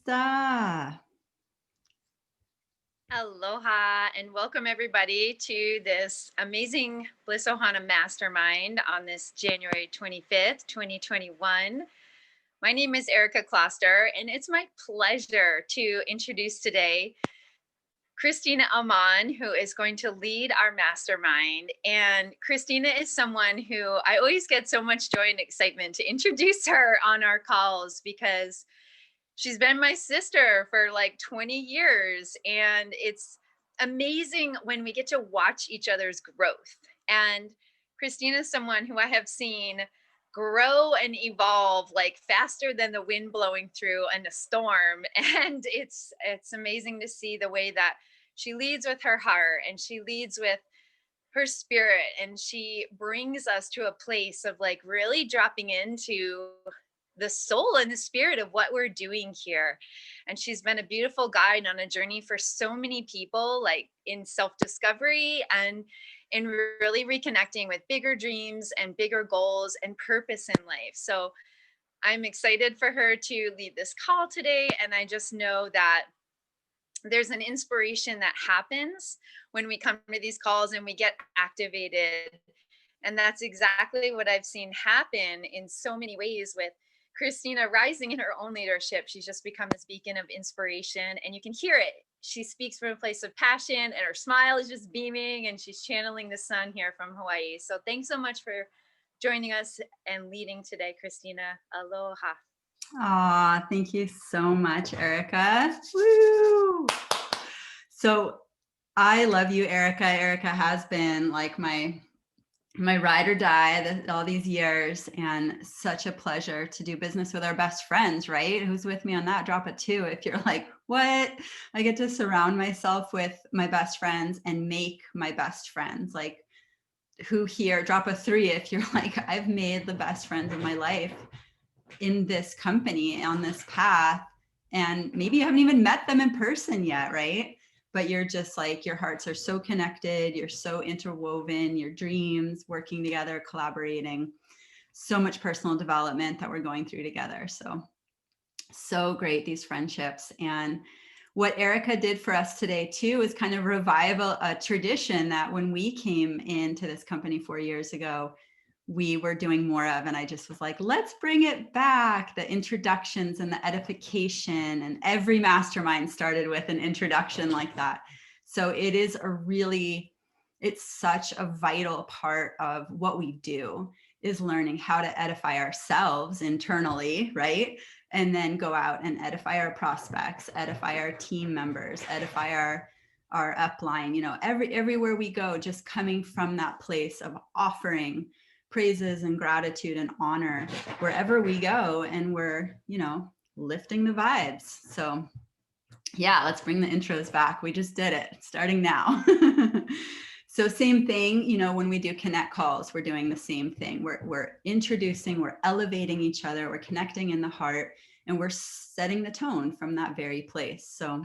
Krista. Aloha and welcome everybody to this amazing Bliss Ohana Mastermind on this January 25th, 2021. My name is Erica Kloster and it's my pleasure to introduce today Christina Aman, who is going to lead our mastermind. And Christina is someone who I always get so much joy and excitement to introduce her on our calls because she's been my sister for like 20 years. And it's amazing when we get to watch each other's growth. And Christina is someone who I have seen grow and evolve like faster than the wind blowing through in a storm. And it's amazing to see the way that she leads with her heart and she leads with her spirit, and she brings us to a place of like really dropping into the soul and the spirit of what we're doing here. And she's been a beautiful guide on a journey for so many people, like in self-discovery and in really reconnecting with bigger dreams and bigger goals and purpose in life. So I'm excited for her to lead this call today, and I just know that there's an inspiration that happens when we come to these calls and we get activated. And that's exactly what I've seen happen in so many ways with Christina rising in her own leadership. She's just become this beacon of inspiration, and you can hear it. She speaks from a place of passion, and her smile is just beaming, and she's channeling the sun here from Hawaii. So thanks so much for joining us and leading today, Christina. Aloha. Aw, thank you so much, Erica. Woo! So I love you, Erica. Erica has been like my ride or die all these years, and such a pleasure to do business with our best friends, right? Who's with me on that? Drop a 2 if you're like, what? I get to surround myself with my best friends and make my best friends. Like, who here? Drop a 3 if you're like, I've made the best friends of my life in this company on this path, and maybe you haven't even met them in person yet, right? But you're just like, your hearts are so connected, you're so interwoven, your dreams working together, collaborating, so much personal development that we're going through together. So great, these friendships. And what Erica did for us today too is kind of revive a tradition that when we came into this company 4 years ago, we were doing more of. And I just was like, let's bring it back. The introductions and the edification, and every mastermind started with an introduction like that. So it is it's such a vital part of what we do, is learning how to edify ourselves internally, right? And then go out and edify our prospects, edify our team members, edify our upline, everywhere we go, just coming from that place of offering praises and gratitude and honor wherever we go, and we're lifting the vibes. So yeah, let's bring the intros back. We just did it, starting now. So same thing, when we do connect calls, we're doing the same thing. We're introducing, we're elevating each other, we're connecting in the heart, and we're setting the tone from that very place. So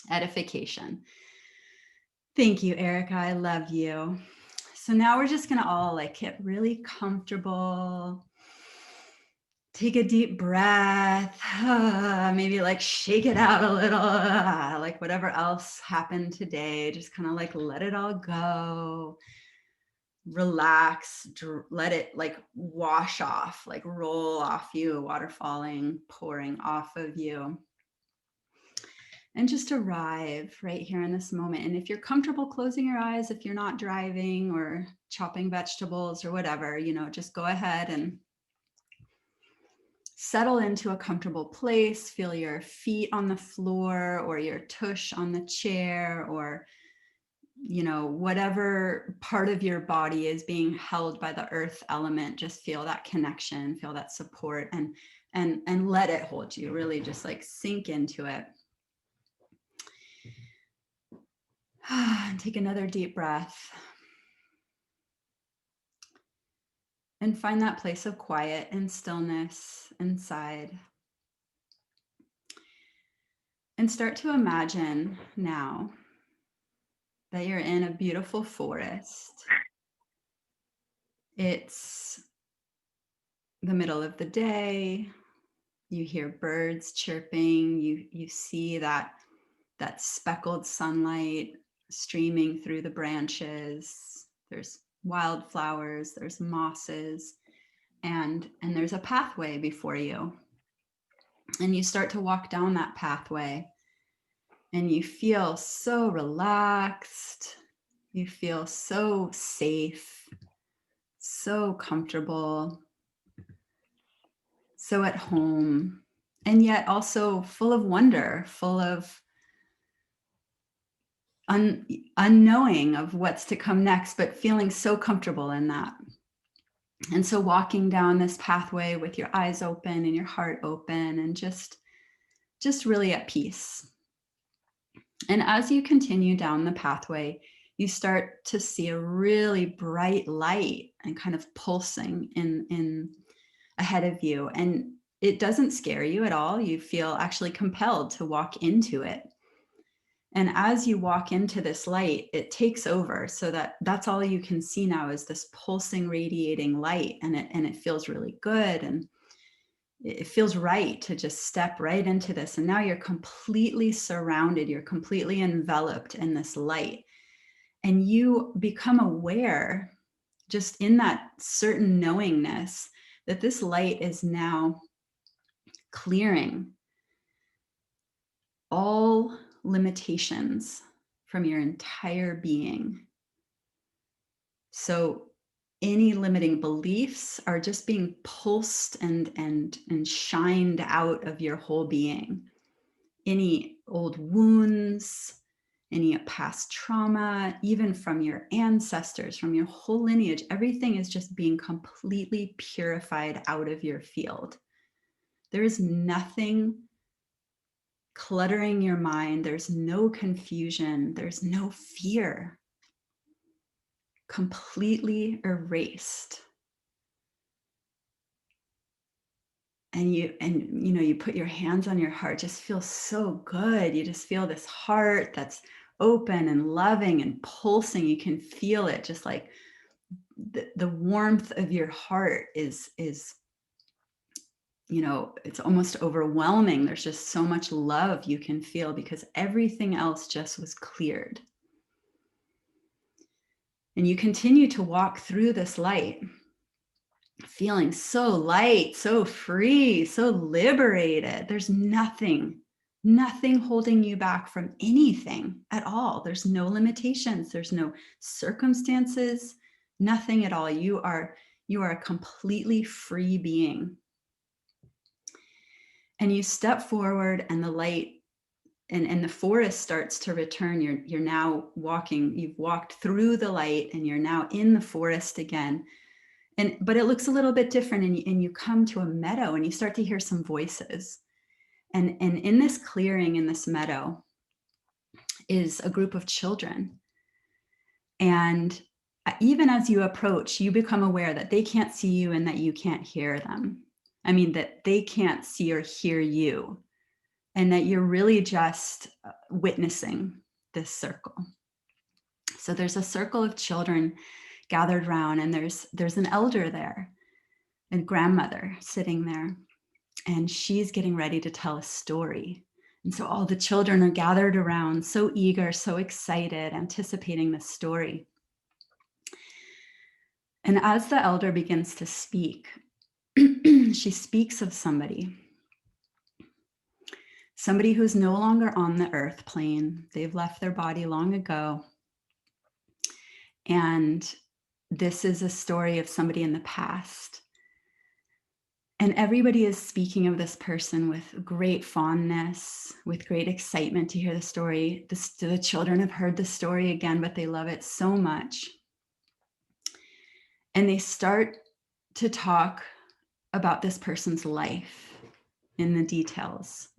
edification. Thank you, Erica. I love you. So now we're just going to all like get really comfortable. Take a deep breath, maybe like shake it out a little, like whatever else happened today, just kind of like let it all go. Relax, let it like wash off, like roll off you, water falling, pouring off of you. And just arrive right here in this moment. And if you're comfortable closing your eyes, if you're not driving or chopping vegetables or whatever, just go ahead and settle into a comfortable place. Feel your feet on the floor or your tush on the chair, or whatever part of your body is being held by the earth element. Just feel that connection, feel that support, and let it hold you. Really just like sink into it. Take another deep breath. And find that place of quiet and stillness inside. And start to imagine now that you're in a beautiful forest. It's the middle of the day. You hear birds chirping. You see that speckled sunlight streaming through the branches. There's wildflowers, there's mosses, and there's a pathway before you. And you start to walk down that pathway and you feel so relaxed. You feel so safe, so comfortable, so at home, and yet also full of wonder, full of unknowing of what's to come next, but feeling so comfortable in that. And so walking down this pathway with your eyes open and your heart open and just really at peace. And as you continue down the pathway, you start to see a really bright light and kind of pulsing in ahead of you. And it doesn't scare you at all. You feel actually compelled to walk into it. And as you walk into this light, it takes over, so that's all you can see now is this pulsing, radiating light. And it feels really good. And it feels right to just step right into this. And now you're completely surrounded, you're completely enveloped in this light. And you become aware, just in that certain knowingness, that this light is now clearing all limitations from your entire being. So any limiting beliefs are just being pulsed and shined out of your whole being. Any old wounds, any past trauma, even from your ancestors, from your whole lineage, everything is just being completely purified out of your field. There is nothing cluttering your mind. There's no confusion. There's no fear. Completely erased. And you put your hands on your heart, just feels so good. You just feel this heart that's open and loving and pulsing. You can feel it, just like the warmth of your heart is it's almost overwhelming. There's just so much love you can feel because everything else just was cleared. And you continue to walk through this light, feeling so light, so free, so liberated. There's nothing holding you back from anything at all. There's no limitations. There's no circumstances, nothing at all. You are a completely free being. And you step forward and the light and the forest starts to return. You're now walking, you've walked through the light and you're now in the forest again. But it looks a little bit different, and you come to a meadow and you start to hear some voices. And in this clearing, in this meadow, is a group of children. And even as you approach, you become aware that they can't see you and that you can't hear them. I mean, that they can't see or hear you, and that you're really just witnessing this circle. So there's a circle of children gathered around, and there's an elder there, a grandmother sitting there, and she's getting ready to tell a story. And so all the children are gathered around, so eager, so excited, anticipating the story. And as the elder begins to speak, she speaks of somebody who's no longer on the earth plane. They've left their body long ago. And this is a story of somebody in the past. And everybody is speaking of this person with great fondness, with great excitement to hear the story. The children have heard the story again, but they love it so much. And they start to talk about this person's life in the details.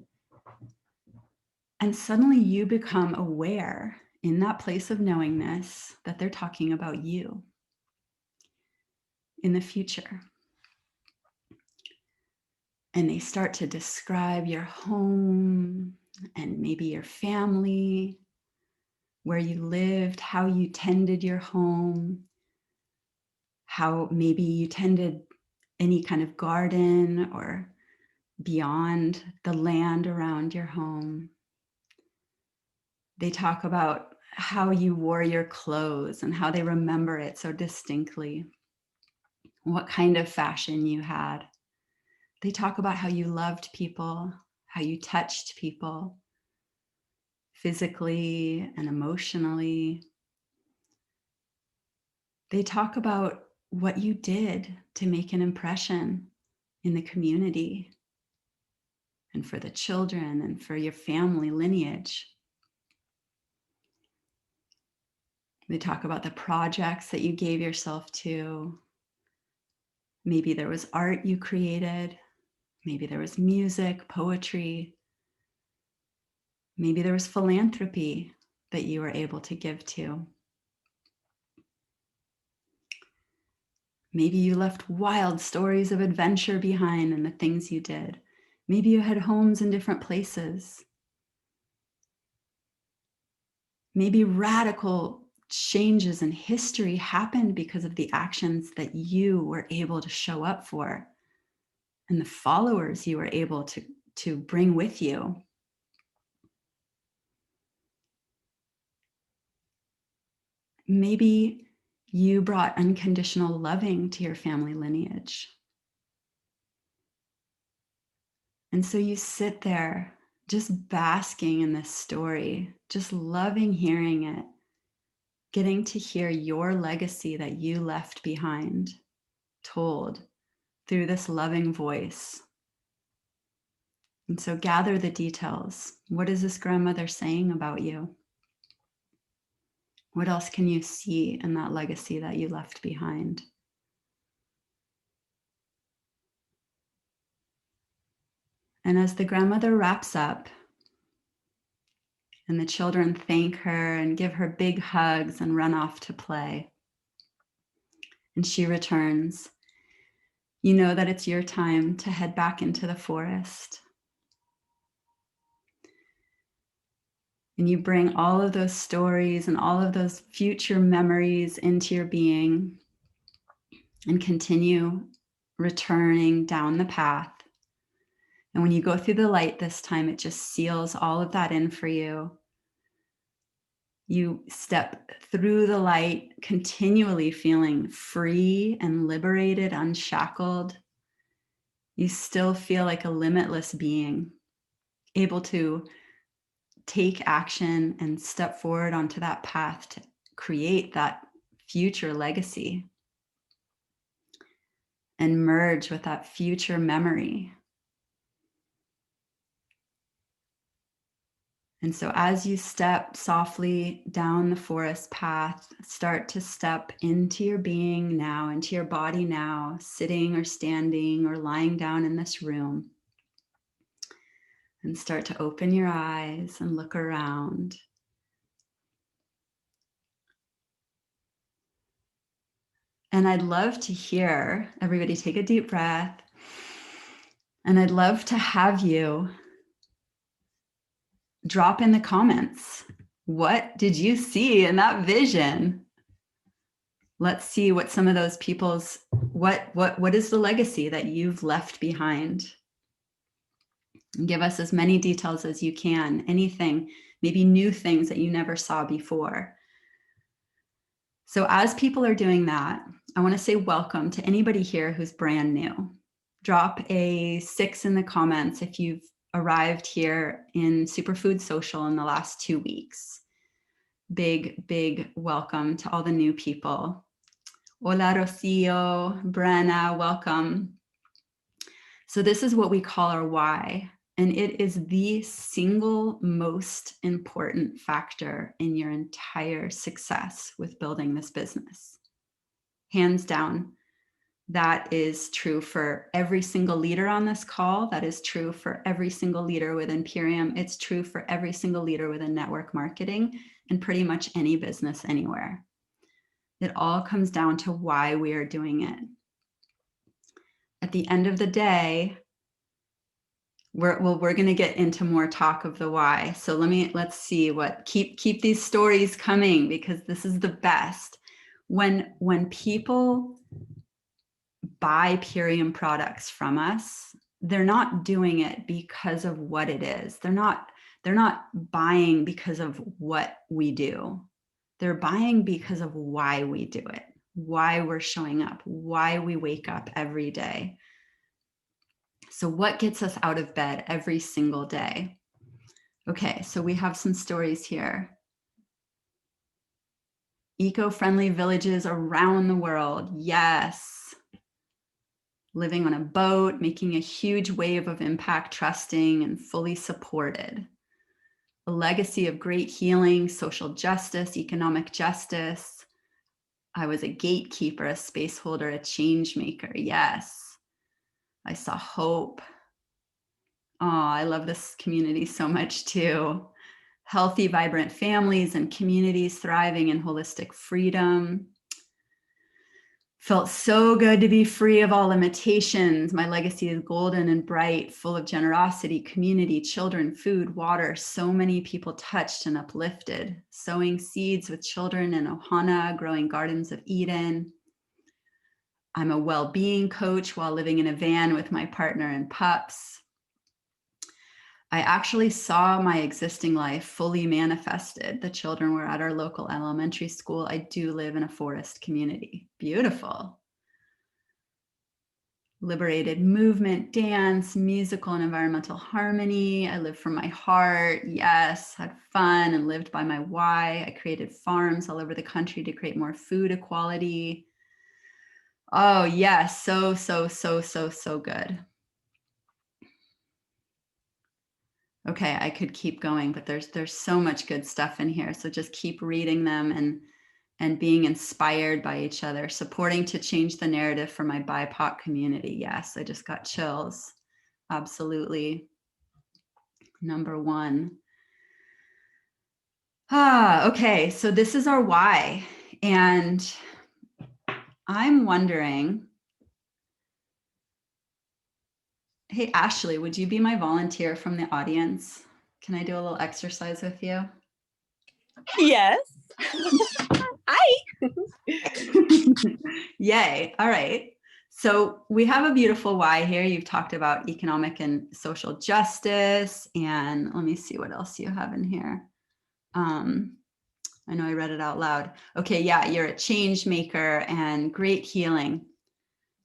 And suddenly you become aware in that place of knowingness that they're talking about you in the future. And they start to describe your home and maybe your family, where you lived, how you tended your home, how maybe you tended any kind of garden or beyond the land around your home. They talk about how you wore your clothes and how they remember it so distinctly, what kind of fashion you had. They talk about how you loved people, how you touched people physically and emotionally. They talk about what you did to make an impression in the community and for the children and for your family lineage. They talk about the projects that you gave yourself to. Maybe there was art you created. Maybe there was music, poetry. Maybe there was philanthropy that you were able to give to. Maybe you left wild stories of adventure behind and the things you did. Maybe you had homes in different places. Maybe radical changes in history happened because of the actions that you were able to show up for and the followers you were able to bring with you. Maybe you brought unconditional loving to your family lineage. And so you sit there just basking in this story, just loving hearing it, getting to hear your legacy that you left behind told through this loving voice. And so gather the details. What is this grandmother saying about you? What else can you see in that legacy that you left behind? And as the grandmother wraps up and the children thank her and give her big hugs and run off to play, and she returns, you know that it's your time to head back into the forest. And you bring all of those stories and all of those future memories into your being and continue returning down the path. And when you go through the light this time, it just seals all of that in for you. You step through the light, continually feeling free and liberated, unshackled. You still feel like a limitless being, able to take action and step forward onto that path to create that future legacy and merge with that future memory. And so as you step softly down the forest path, start to step into your being now, into your body now, sitting or standing or lying down in this room. And start to open your eyes and look around. And I'd love to hear, everybody take a deep breath. And I'd love to have you drop in the comments. What did you see in that vision? Let's see what some of those people's, what is the legacy that you've left behind? And give us as many details as you can, anything, maybe new things that you never saw before. So as people are doing that, I want to say welcome to anybody here who's brand new. Drop a 6 in the comments if you've arrived here in Superfood Social in the last 2 weeks. Big, big welcome to all the new people. Hola, Rocio, Brenna, welcome. So this is what we call our why, and it is the single most important factor in your entire success with building this business. Hands down. That is true for every single leader on this call. That is true for every single leader within Imperium. It's true for every single leader within network marketing and pretty much any business anywhere. It all comes down to why we are doing it. At the end of the day, we're going to get into more talk of the why. So let's see what keep these stories coming, because this is the best. When people buy Imperium products from us, they're not doing it because of what it is. They're not buying because of what we do. They're buying because of why we do it, why we're showing up, why we wake up every day. So what gets us out of bed every single day? Okay, so we have some stories here. Eco-friendly villages around the world. Yes. Living on a boat, making a huge wave of impact, trusting and fully supported. A legacy of great healing, social justice, economic justice. I was a gatekeeper, a space holder, a change maker. Yes. I saw hope. Oh, I love this community so much too. Healthy, vibrant families and communities thriving in holistic freedom. Felt so good to be free of all limitations. My legacy is golden and bright, full of generosity, community, children, food, water. So many people touched and uplifted. Sowing seeds with children in Ohana, growing gardens of Eden. I'm a well-being coach while living in a van with my partner and pups. I actually saw my existing life fully manifested. The children were at our local elementary school. I do live in a forest community. Beautiful. Liberated movement, dance, musical and environmental harmony. I lived from my heart. Yes, had fun and lived by my why. I created farms all over the country to create more food equality. Oh, yes, so good. Okay, I could keep going, but there's so much good stuff in here. So just keep reading them and being inspired by each other, supporting to change the narrative for my BIPOC community. Yes, I just got chills. Absolutely. Number one. Okay, so this is our why. And I'm wondering, hey, Ashley, would you be my volunteer from the audience? Can I do a little exercise with you? Yes. Hi. Yay. All right. So we have a beautiful why here. You've talked about economic and social justice. And let me see what else you have in here. I know I read it out loud. Okay. Yeah. You're a change maker and great healing.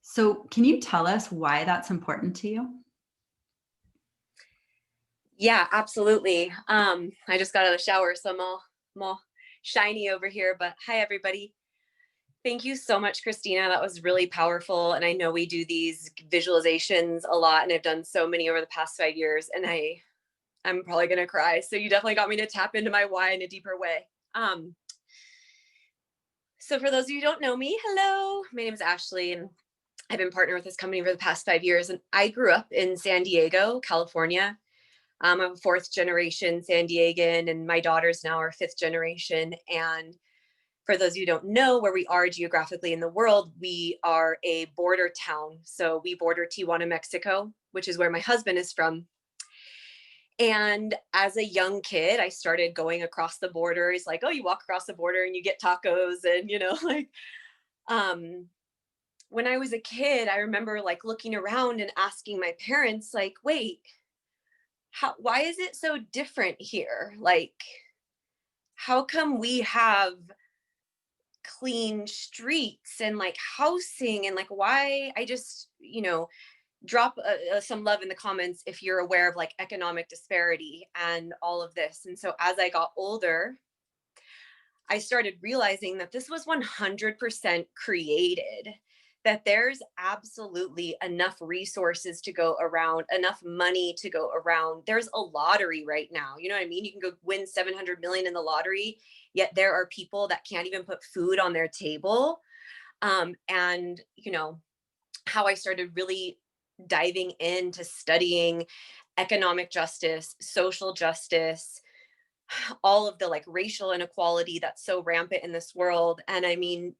So can you tell us why that's important to you? Yeah, absolutely. I just got out of the shower, so I'm all shiny over here, but hi, everybody. Thank you so much, Christina. That was really powerful. And I know we do these visualizations a lot, and I've done so many over the past 5 years, and I'm probably going to cry. So you definitely got me to tap into my why in a deeper way. So for those of you who don't know me, hello, my name is Ashley, and I've been partnered with this company for the past 5 years. And I grew up in San Diego, California. I'm a fourth generation San Diegan, and my daughters now are fifth generation. And for those of you who don't know where we are geographically in the world, we are a border town. So we border Tijuana, Mexico, which is where my husband is from. And as a young kid, I started going across the border. It's like, oh, you walk across the border and you get tacos, and when I was a kid, I remember like looking around and asking my parents, like, wait, why is it so different here? Like, how come we have clean streets and like housing, and like why? I just, drop some love in the comments if you're aware of like economic disparity and all of this. And so as I got older, I started realizing that this was 100% created, that there's absolutely enough resources to go around, enough money to go around. There's a lottery right now. You know what I mean? You can go win 700 million in the lottery, yet there are people that can't even put food on their table. And how I started really diving into studying economic justice, social justice, all of the like racial inequality that's so rampant in this world. And I mean,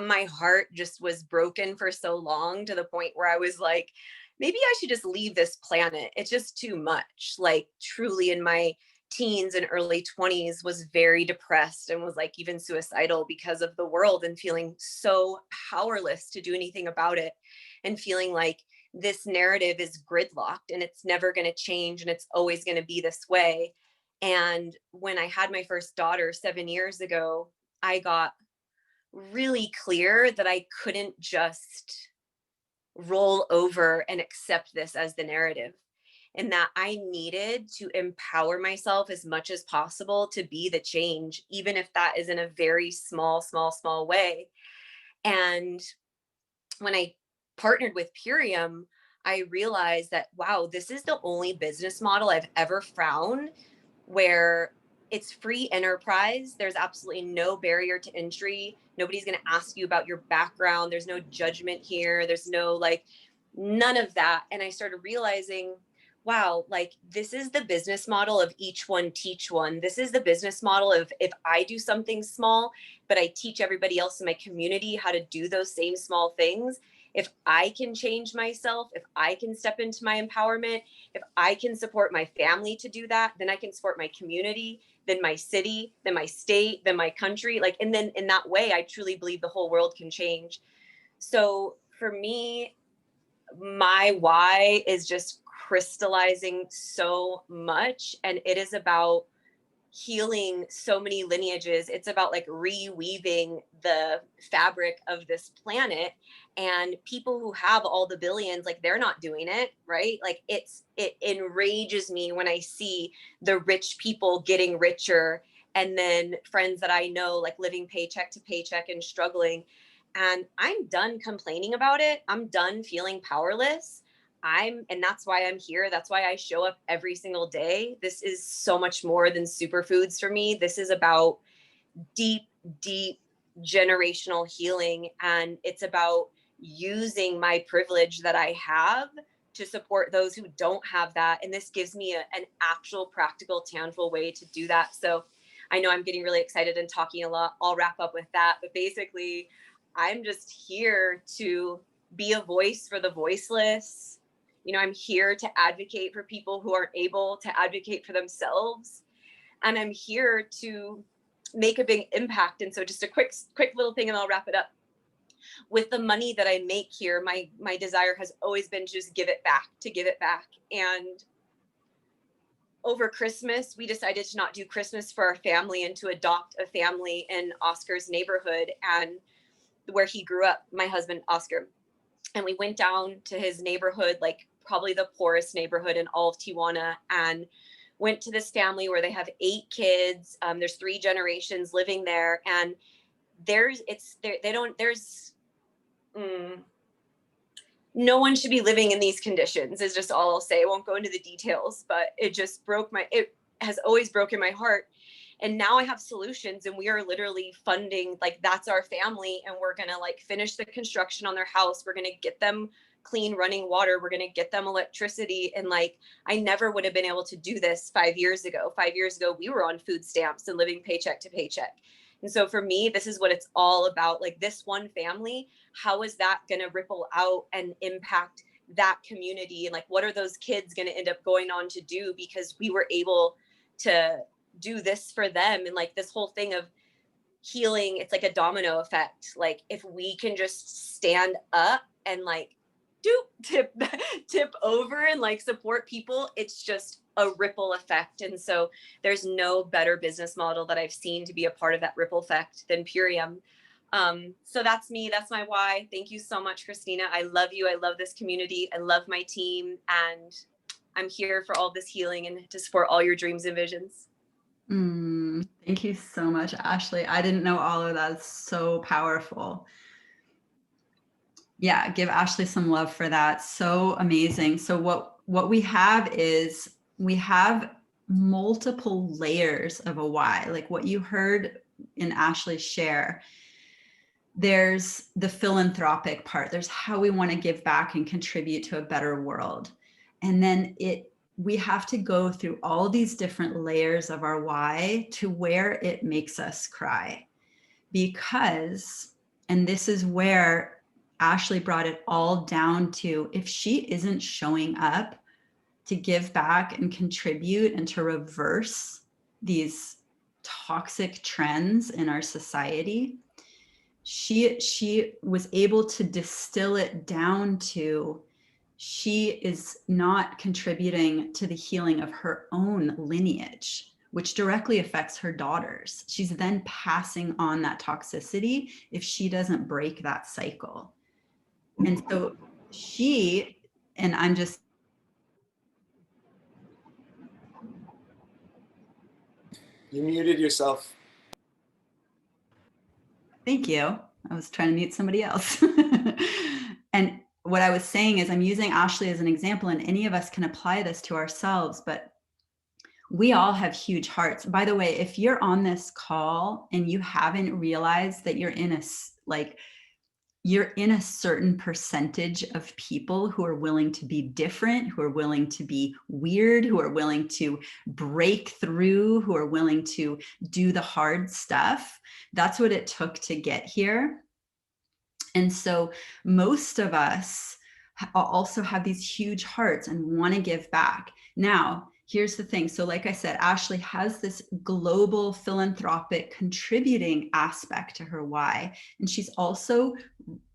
my heart just was broken for so long, to the point where I was like, maybe I should just leave this planet. It's just too much. Like, truly, in my teens and early 20s, was very depressed and was like even suicidal because of the world, and feeling so powerless to do anything about it, and feeling like this narrative is gridlocked and it's never going to change and it's always going to be this way. And when I had my first daughter 7 years ago, I got really clear that I couldn't just roll over and accept this as the narrative, and that I needed to empower myself as much as possible to be the change, even if that is in a very small way. And when I partnered with Purium, I realized that, wow, this is the only business model I've ever found where it's free enterprise. There's absolutely no barrier to entry. Nobody's going to ask you about your background. There's no judgment here. There's no like none of that. And I started realizing, wow, like this is the business model of each one teach one. This is the business model of if I do something small, but I teach everybody else in my community how to do those same small things. If I can change myself, if I can step into my empowerment, if I can support my family to do that, then I can support my community, then my city, then my state, then my country. Like, and then in that way, I truly believe the whole world can change. So for me, my why is just crystallizing so much, and it is about healing so many lineages. It's about like reweaving the fabric of this planet, and people who have all the billions, like they're not doing it right. Like it enrages me when I see the rich people getting richer, and then friends that I know like living paycheck to paycheck and struggling. And I'm done complaining about it. I'm done feeling powerless. And that's why I'm here. That's why I show up every single day. This is so much more than superfoods for me. This is about deep, deep generational healing. And it's about using my privilege that I have to support those who don't have that. And this gives me an actual practical, tangible way to do that. So I know I'm getting really excited and talking a lot. I'll wrap up with that. But basically, I'm just here to be a voice for the voiceless. You know, I'm here to advocate for people who aren't able to advocate for themselves. And I'm here to make a big impact. And so just a quick little thing and I'll wrap it up. With the money that I make here, my desire has always been to just give it back. And over Christmas, we decided to not do Christmas for our family and to adopt a family in Oscar's neighborhood and where he grew up, my husband, Oscar. And we went down to his neighborhood, like probably the poorest neighborhood in all of Tijuana, and went to this family where they have 8 kids. There's 3 generations living there, and no one should be living in these conditions is just all I'll say. I won't go into the details, but it has always broken my heart. And now I have solutions, and we are literally funding, like that's our family, and we're going to like finish the construction on their house. We're going to get them clean running water. We're going to get them electricity. And like, I never would have been able to do this 5 years ago. 5 years ago, we were on food stamps and living paycheck to paycheck. And so for me, this is what it's all about. Like this one family, how is that going to ripple out and impact that community? And like, what are those kids going to end up going on to do because we were able to do this for them? And like this whole thing of healing, it's like a domino effect. Like if we can just stand up and like tip over and like support people, it's just a ripple effect. And so there's no better business model that I've seen to be a part of that ripple effect than Purium. So that's me. That's my why. Thank you so much, Christina. I love you. I love this community. I love my team. And I'm here for all this healing and to support all your dreams and visions. Thank you so much, Ashley. I didn't know all of that. It's so powerful. Yeah, give Ashley some love for that. So amazing. So what we have is we have multiple layers of a why. Like what you heard in Ashley's share, there's the philanthropic part. There's how we want to give back and contribute to a better world. And then we have to go through all these different layers of our why to where it makes us cry. Because, and this is where Ashley brought it all down to, if she isn't showing up to give back and contribute and to reverse these toxic trends in our society, she was able to distill it down to she is not contributing to the healing of her own lineage, which directly affects her daughters. She's then passing on that toxicity if she doesn't break that cycle. And so she, and I'm just, You muted yourself. thank you. I was trying to mute somebody else. And what I was saying is I'm using Ashley as an example, and any of us can apply this to ourselves, but we all have huge hearts. By the way, if you're on this call and you haven't realized that you're in a certain percentage of people who are willing to be different, who are willing to be weird, who are willing to break through, who are willing to do the hard stuff. That's what it took to get here. And so most of us also have these huge hearts and want to give back. Now, here's the thing. So like I said, Ashley has this global philanthropic contributing aspect to her why. And she's also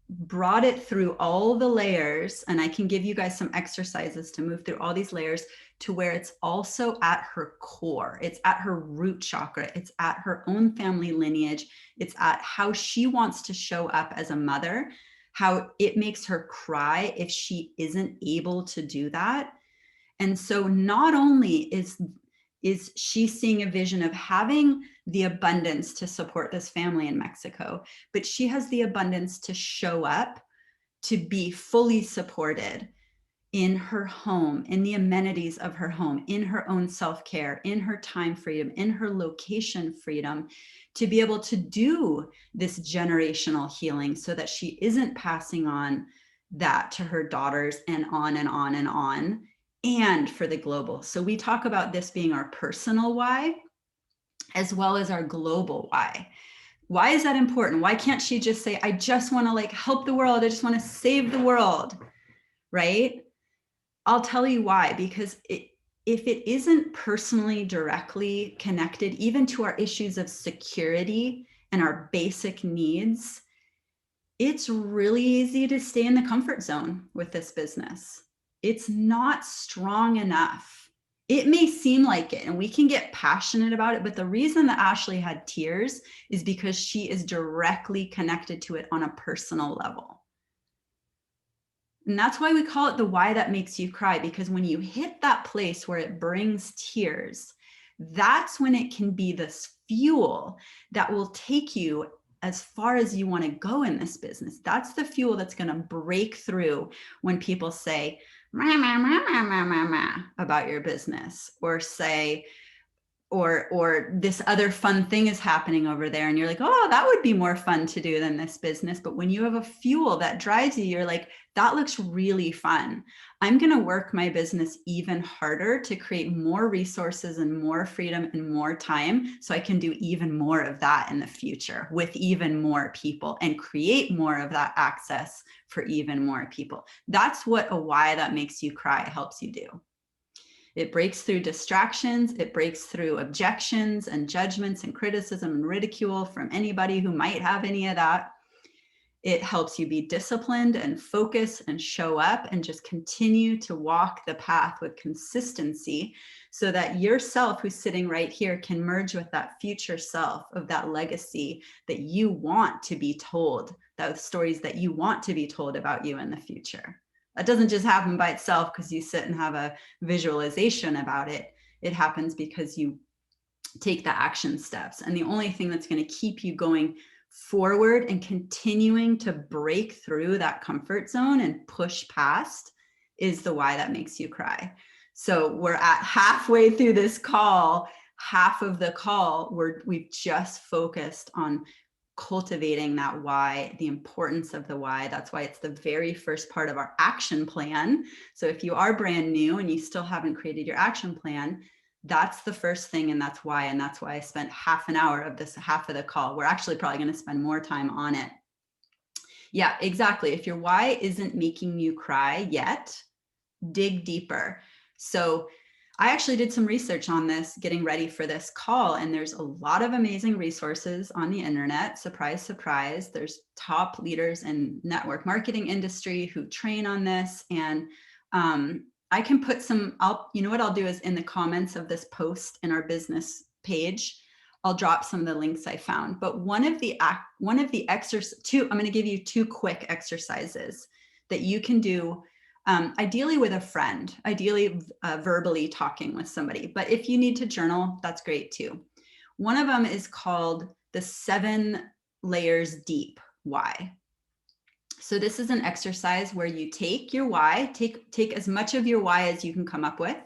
brought it through all the layers. And I can give you guys some exercises to move through all these layers to where it's also at her core. It's at her root chakra. It's at her own family lineage. It's at how she wants to show up as a mother, how it makes her cry if she isn't able to do that. And so not only is she seeing a vision of having the abundance to support this family in Mexico, but she has the abundance to show up, to be fully supported in her home, in the amenities of her home, in her own self-care, in her time freedom, in her location freedom, to be able to do this generational healing so that she isn't passing on that to her daughters and on and on and on, and for the global. So we talk about this being our personal why, as well as our global why. Why is that important? Why can't she just say, I just want to like help the world. I just want to save the world, right? I'll tell you why, because if it isn't personally directly connected, even to our issues of security and our basic needs, it's really easy to stay in the comfort zone with this business. It's not strong enough. It may seem like it, and we can get passionate about it, but the reason that Ashley had tears is because she is directly connected to it on a personal level. And that's why we call it the why that makes you cry, because when you hit that place where it brings tears, that's when it can be this fuel that will take you as far as you want to go in this business. That's the fuel that's going to break through when people say, "Meh, meh, meh, meh, meh, meh, meh," about your business, or say, or this other fun thing is happening over there, and you're like, oh, that would be more fun to do than this business. But when you have a fuel that drives you, you're like, that looks really fun. I'm going to work my business even harder to create more resources and more freedom and more time so I can do even more of that in the future with even more people and create more of that access for even more people. That's what a why that makes you cry helps you do. It breaks through distractions. It breaks through objections and judgments and criticism and ridicule from anybody who might have any of that. It helps you be disciplined and focus and show up and just continue to walk the path with consistency so that yourself who's sitting right here can merge with that future self of that legacy that you want to be told, those stories that you want to be told about you in the future. That doesn't just happen by itself because you sit and have a visualization about it. It happens because you take the action steps. And the only thing that's going to keep you going forward and continuing to break through that comfort zone and push past is the why that makes you cry. So we're at halfway through this call. Half of the call, we've just focused on cultivating that why, the importance of the why. That's why it's the very first part of our action plan. So if you are brand new and you still haven't created your action plan, that's the first thing, and that's why. And that's why I spent half an hour of this half of the call. We're actually probably going to spend more time on it. Yeah, exactly. If your why isn't making you cry yet, dig deeper. So I actually did some research on this, getting ready for this call, and there's a lot of amazing resources on the internet. Surprise, surprise. There's top leaders in network marketing industry who train on this. And I can put some, you know what I'll do is in the comments of this post in our business page, I'll drop some of the links I found. But one of the exercises, I'm going to give you 2 quick exercises that you can do, ideally with a friend, ideally verbally talking with somebody. But if you need to journal, that's great too. One of them is called the 7 layers deep why. So this is an exercise where you take your why, take as much of your why as you can come up with,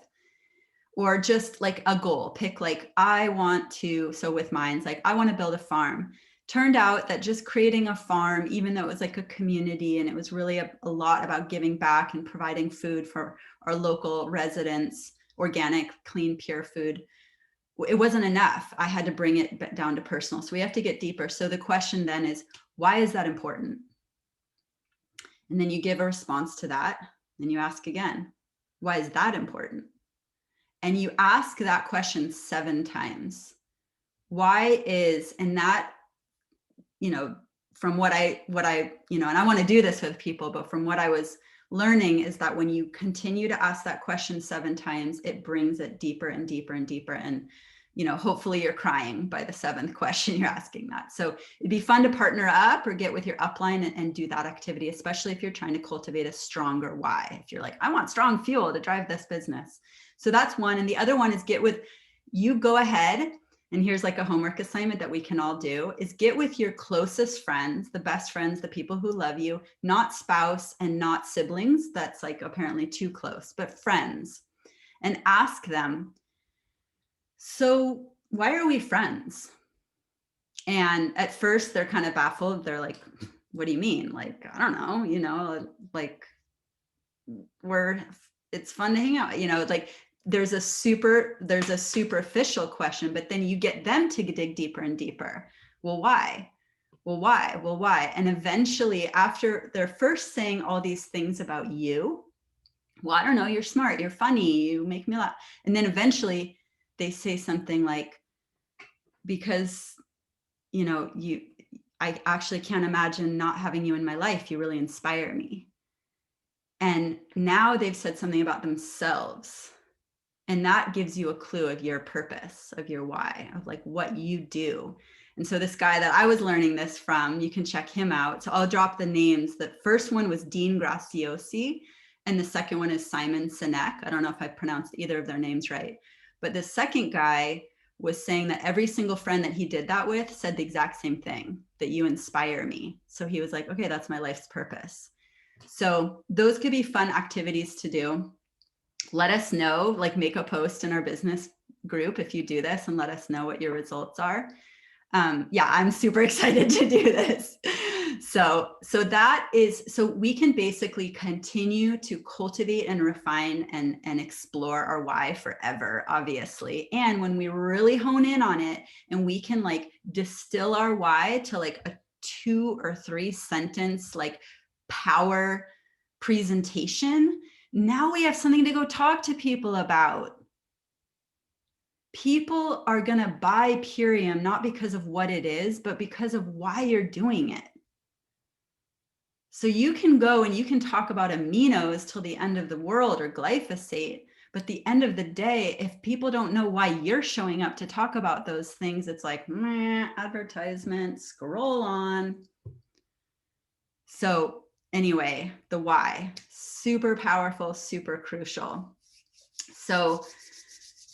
or just like a goal, pick like, I want to, so with mine, it's like, I want to build a farm. Turned out that just creating a farm, even though it was like a community and it was really a lot about giving back and providing food for our local residents, organic, clean, pure food, it wasn't enough. I had to bring it down to personal. So we have to get deeper. So the question then is, why is that important? And then you give a response to that. Then you ask again, why is that important? And you ask that question 7 times. Why is, and that, you know, from what I, you know, and I want to do this with people, but from what I was learning is that when you continue to ask that question 7 times, it brings it deeper and deeper and deeper. And, you know, hopefully you're crying by the 7th question you're asking that. So it'd be fun to partner up or get with your upline and do that activity, especially if you're trying to cultivate a stronger why. If you're like, I want strong fuel to drive this business. So that's one. And the other one is you go ahead, and here's like a homework assignment that we can all do, is get with your closest friends, the best friends, the people who love you, not spouse and not siblings. That's like apparently too close, but friends, and ask them, so why are we friends? And at first they're kind of baffled. They're like, what do you mean? Like, I don't know, you know, like it's fun to hang out, you know, like there's a superficial question, but then you get them to dig deeper and deeper. Well, why? Well, why? Well, why? And eventually after they're first saying all these things about you, well, I don't know, you're smart, you're funny, you make me laugh. And then eventually they say something like, because, you know, I actually can't imagine not having you in my life. You really inspire me. And now they've said something about themselves. And that gives you a clue of your purpose, of your why, of like what you do. And so this guy that I was learning this from, you can check him out. So I'll drop the names. The first one was Dean Graziosi, and the second one is Simon Sinek. I don't know if I pronounced either of their names right. But the second guy was saying that every single friend that he did that with said the exact same thing, that you inspire me. So he was like, okay, that's my life's purpose. So those could be fun activities to do. Let us know, like make a post in our business group if you do this and let us know what your results are. Yeah, I'm super excited to do this. So we can basically continue to cultivate and refine and explore our why forever, obviously. And when we really hone in on it and we can like distill our why to like a 2 or 3 sentence, like power presentation, now we have something to go talk to people about. People are going to buy Purium not because of what it is, but because of why you're doing it. So you can go and you can talk about aminos till the end of the world or glyphosate, but at the end of the day, if people don't know why you're showing up to talk about those things, it's like, meh, advertisement, scroll on. So anyway, the why, super powerful, super crucial. So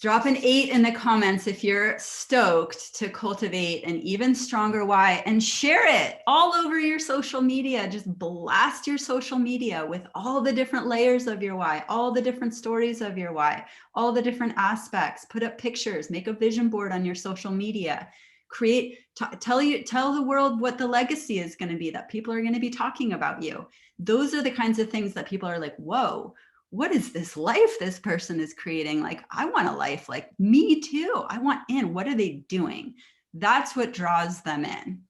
drop an 8 in the comments if you're stoked to cultivate an even stronger why, and share it all over your social media. Just blast your social media with all the different layers of your why, all the different stories of your why, all the different aspects. Put up pictures, make a vision board on your social media. Tell the world what the legacy is going to be, that people are going to be talking about you. Those are the kinds of things that people are like, whoa, what is this life this person is creating? Like, I want a life like me too. I want in. What are they doing? That's what draws them in.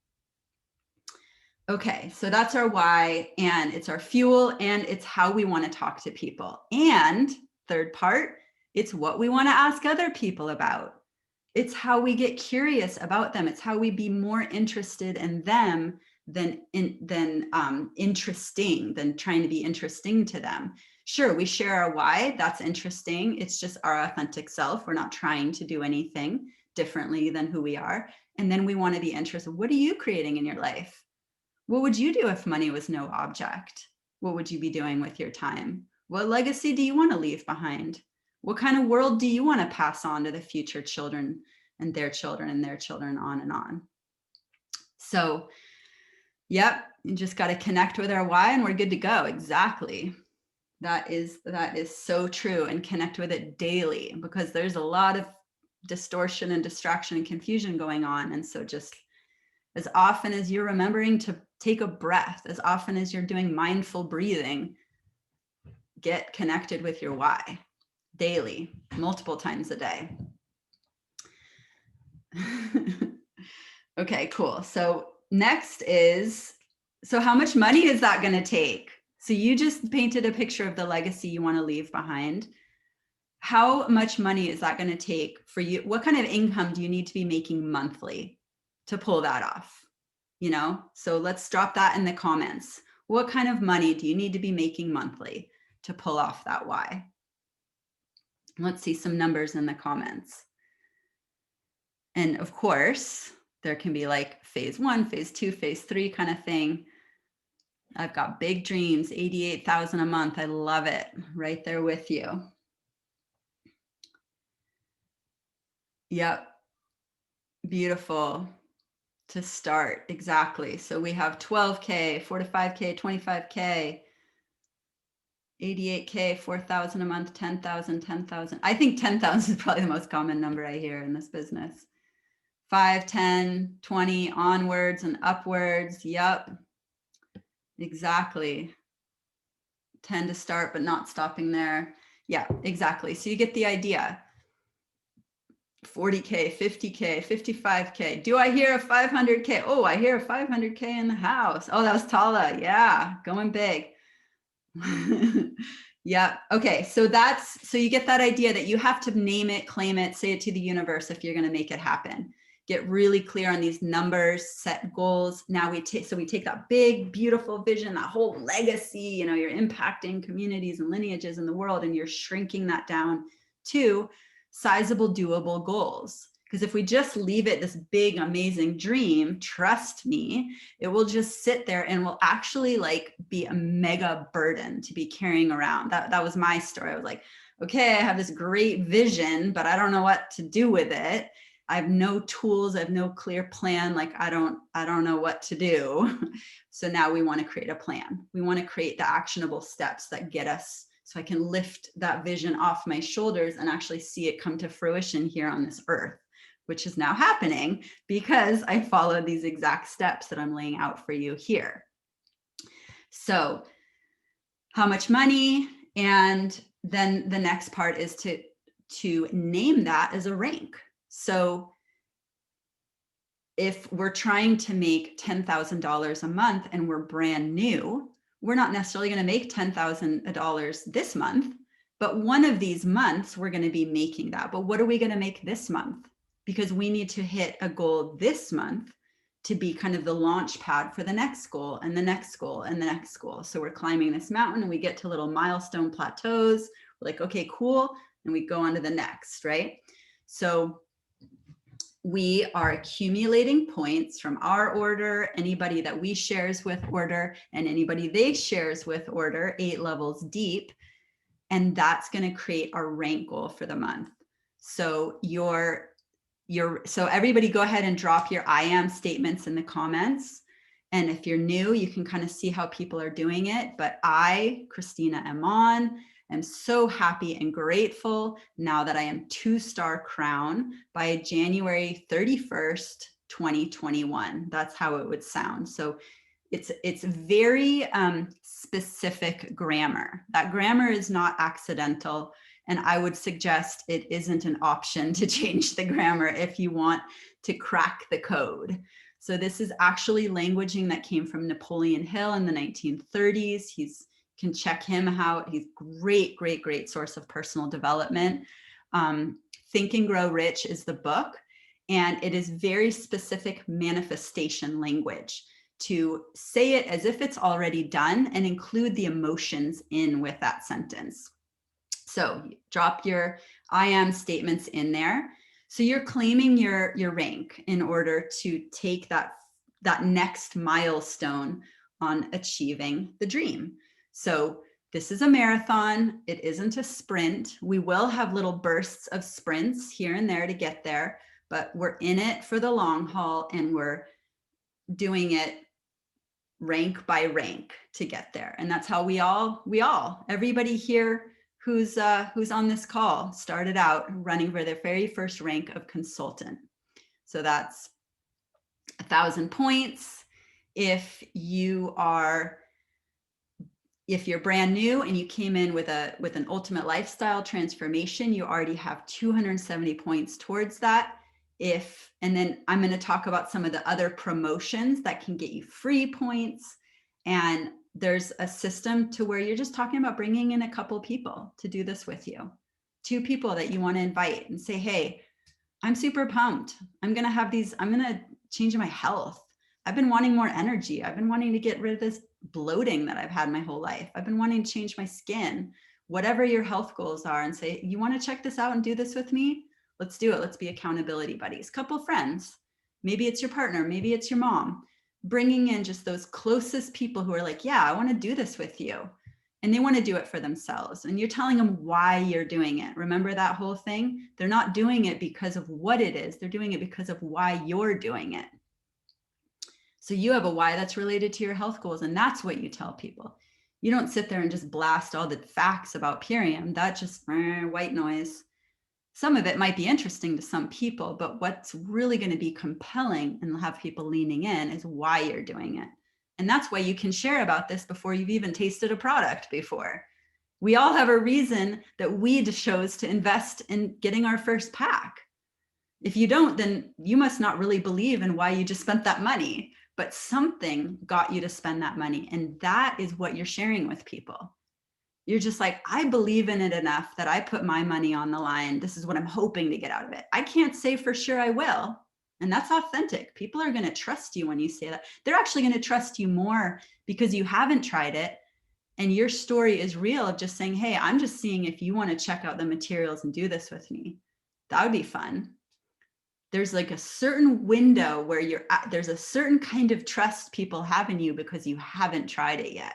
Okay, so that's our why, and it's our fuel, and it's how we want to talk to people. And third part, it's what we want to ask other people about. It's how we get curious about them. It's how we be more interested in them than interesting, than trying to be interesting to them. Sure, we share our why. That's interesting. It's just our authentic self. We're not trying to do anything differently than who we are. And then we want to be interested. What are you creating in your life? What would you do if money was no object? What would you be doing with your time? What legacy do you want to leave behind? What kind of world do you want to pass on to the future children and their children and their children, on and on? So, yep, you just got to connect with our why and we're good to go. Exactly. That is so true, and connect with it daily, because there's a lot of distortion and distraction and confusion going on. And so just as often as you're remembering to take a breath, as often as you're doing mindful breathing, get connected with your why daily, multiple times a day. Okay, cool. So next is, so how much money is that going to take? So you just painted a picture of the legacy you want to leave behind. How much money is that going to take for you? What kind of income do you need to be making monthly to pull that off? You know, so let's drop that in the comments. What kind of money do you need to be making monthly to pull off that why? Let's see some numbers in the comments. And of course, there can be like phase 1, phase 2, phase 3 kind of thing. I've got big dreams, 88,000 a month. I love it. Right there with you. Yep. Beautiful to start. Exactly. So we have 12K, 45K, 25K, 88K, 4,000 a month, 10,000, 10,000. I think 10,000 is probably the most common number I hear in this business. 5, 10, 20 onwards and upwards. Yep. Exactly. 10 to start, but not stopping there. Yeah, exactly. So you get the idea. 40K, 50K, 55K. Do I hear a 500K? Oh, I hear a 500K in the house. Oh, that was Tala. Yeah, going big. Yeah. Okay. So so you get that idea that you have to name it, claim it, say it to the universe if you're going to make it happen. Get really clear on these numbers, set goals. Now we take that big, beautiful vision, that whole legacy, you know, you're impacting communities and lineages in the world, and you're shrinking that down to sizable, doable goals. Because if we just leave it this big, amazing dream, trust me, it will just sit there and will actually like be a mega burden to be carrying around. That was my story. I was like, okay, I have this great vision, but I don't know what to do with it. I have no tools. I have no clear plan. Like, I don't know what to do. So now we want to create a plan. We want to create the actionable steps that get us, so I can lift that vision off my shoulders and actually see it come to fruition here on this earth, which is now happening because I followed these exact steps that I'm laying out for you here. So how much money? And then the next part is to name that as a rank. So if we're trying to make $10,000 a month and we're brand new, we're not necessarily going to make $10,000 this month, but one of these months we're going to be making that. But what are we going to make this month? Because we need to hit a goal this month to be kind of the launch pad for the next goal and the next goal and the next goal. So we're climbing this mountain and we get to little milestone plateaus. We're like, okay, cool. And we go on to the next, right? So we are accumulating points from our order, anybody that we shares with order, and anybody they shares with order, 8 levels deep. And that's going to create our rank goal for the month. So so everybody go ahead and drop your I am statements in the comments. And if you're new, you can kind of see how people are doing it. But I, Christina Amon, am so happy and grateful now that I am 2-star crown by January 31st, 2021. That's how it would sound. So it's very specific grammar. That grammar is not accidental. And I would suggest it isn't an option to change the grammar if you want to crack the code. So this is actually languaging that came from Napoleon Hill in the 1930s. Can check him out. He's great source of personal development. Think and Grow Rich is the book, and it is very specific manifestation language to say it as if it's already done and include the emotions in with that sentence. So drop your I am statements in there. So you're claiming your rank in order to take that next milestone on achieving the dream. So this is a marathon. It isn't a sprint. We will have little bursts of sprints here and there to get there, but we're in it for the long haul, and we're doing it rank by rank to get there. And that's how everybody here who's on this call started out running for their very first rank of consultant. So that's 1,000 points. If you're brand new and you came in with an ultimate lifestyle transformation, you already have 270 points towards that. And then I'm going to talk about some of the other promotions that can get you free points. And there's a system to where you're just talking about bringing in a couple people to do this with you. 2 people that you want to invite and say, hey, I'm super pumped. I'm going to change my health. I've been wanting more energy. I've been wanting to get rid of this bloating that I've had my whole life. I've been wanting to change my skin, whatever your health goals are, and say, you want to check this out and do this with me? Let's do it. Let's be accountability buddies. Couple friends. Maybe it's your partner. Maybe it's your mom. Bringing in just those closest people who are like, yeah, I want to do this with you. And they want to do it for themselves. And you're telling them why you're doing it. Remember that whole thing? They're not doing it because of what it is. They're doing it because of why you're doing it. So you have a why that's related to your health goals. And that's what you tell people. You don't sit there and just blast all the facts about Purium. That's just white noise. Some of it might be interesting to some people, but what's really going to be compelling and have people leaning in is why you're doing it. And that's why you can share about this before you've even tasted a product before. We all have a reason that we chose to invest in getting our first pack. If you don't, then you must not really believe in why you just spent that money, but something got you to spend that money. And that is what you're sharing with people. You're just like, I believe in it enough that I put my money on the line. This is what I'm hoping to get out of it. I can't say for sure I will. And that's authentic. People are going to trust you when you say that. They're actually going to trust you more because you haven't tried it. And your story is real of just saying, hey, I'm just seeing if you want to check out the materials and do this with me. That would be fun. There's like a certain window where there's a certain kind of trust people have in you because you haven't tried it yet.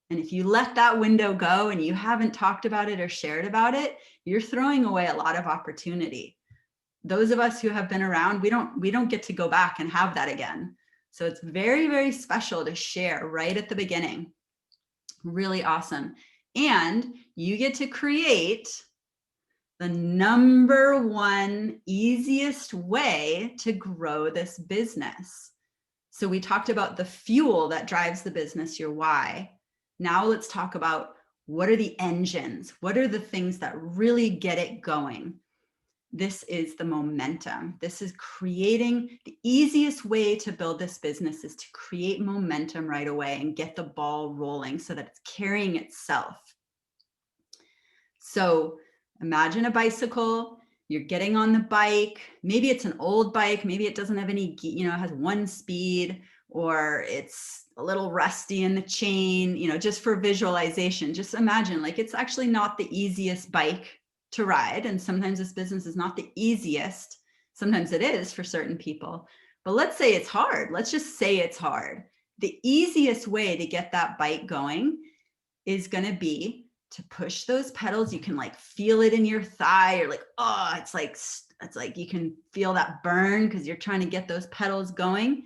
And if you let that window go and you haven't talked about it or shared about it, you're throwing away a lot of opportunity. Those of us who have been around, we don't get to go back and have that again. So it's very, very special to share right at the beginning. Really awesome. And you get to create the #1 easiest way to grow this business. So we talked about the fuel that drives the business, your why. Now let's talk about what are the engines? What are the things that really get it going? This is the momentum. This is creating the easiest way to build this business is to create momentum right away and get the ball rolling so that it's carrying itself. So imagine a bicycle. You're getting on the bike. Maybe it's an old bike. Maybe it doesn't have any, it has 1 speed, or it's a little rusty in the chain, just for visualization. Just imagine like it's actually not the easiest bike to ride. And sometimes this business is not the easiest. Sometimes it is for certain people, but let's say it's hard. Let's just say it's hard. The easiest way to get that bike going is going to be to push those pedals. You can like feel it in your thigh. You're like, oh, it's like you can feel that burn because you're trying to get those pedals going.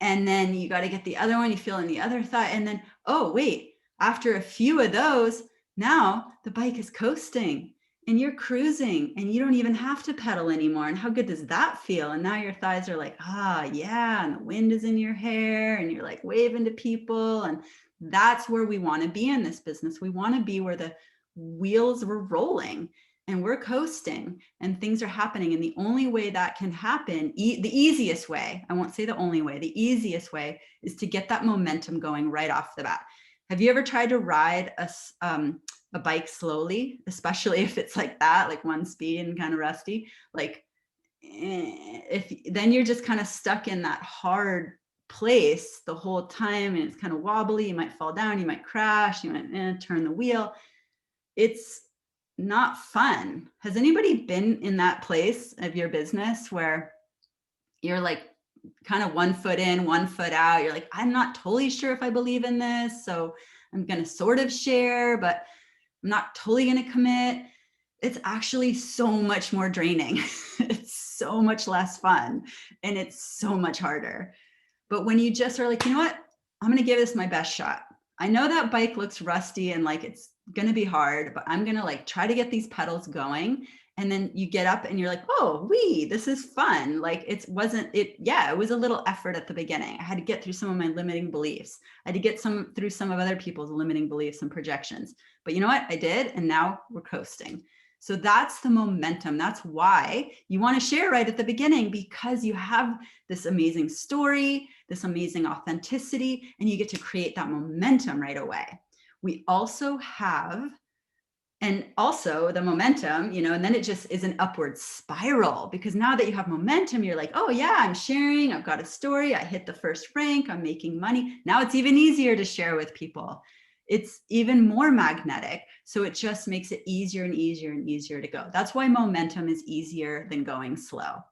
And then you got to get the other one, you feel in the other thigh. And then, oh, wait, after a few of those, now the bike is coasting and you're cruising and you don't even have to pedal anymore. And how good does that feel? And now your thighs are like, yeah. And the wind is in your hair and you're like waving to people. And that's where we want to be in this business. We want to be where the wheels were rolling and we're coasting and things are happening. And the only way that can happen, the easiest way, I won't say the only way, the easiest way is to get that momentum going right off the bat. Have you ever tried to ride a bike slowly, especially if it's like that, like 1 speed and kind of rusty? Like then you're just kind of stuck in that hard place the whole time, and it's kind of wobbly. You might fall down, you might crash, you might turn the wheel. It's not fun. Has anybody been in that place of your business where you're like kind of 1 foot in, 1 foot out? You're like, I'm not totally sure if I believe in this, so I'm going to sort of share, but I'm not totally going to commit. It's actually so much more draining. It's so much less fun, and it's so much harder. But when you just are like, you know what, I'm going to give this my best shot. I know that bike looks rusty and like it's going to be hard, but I'm going to like try to get these pedals going. And then you get up and you're like, oh, this is fun. Like it was a little effort at the beginning. I had to get through some of my limiting beliefs. I had to get through some of other people's limiting beliefs and projections. But you know what? I did. And now we're coasting. So that's the momentum. That's why you want to share right at the beginning, because you have this amazing story, this amazing authenticity, and you get to create that momentum right away. We also have, and also the momentum, and then it just is an upward spiral, because now that you have momentum, you're like, oh yeah, I'm sharing, I've got a story, I hit the first rank, I'm making money. Now it's even easier to share with people. It's even more magnetic. So it just makes it easier and easier and easier to go. That's why momentum is easier than going slow.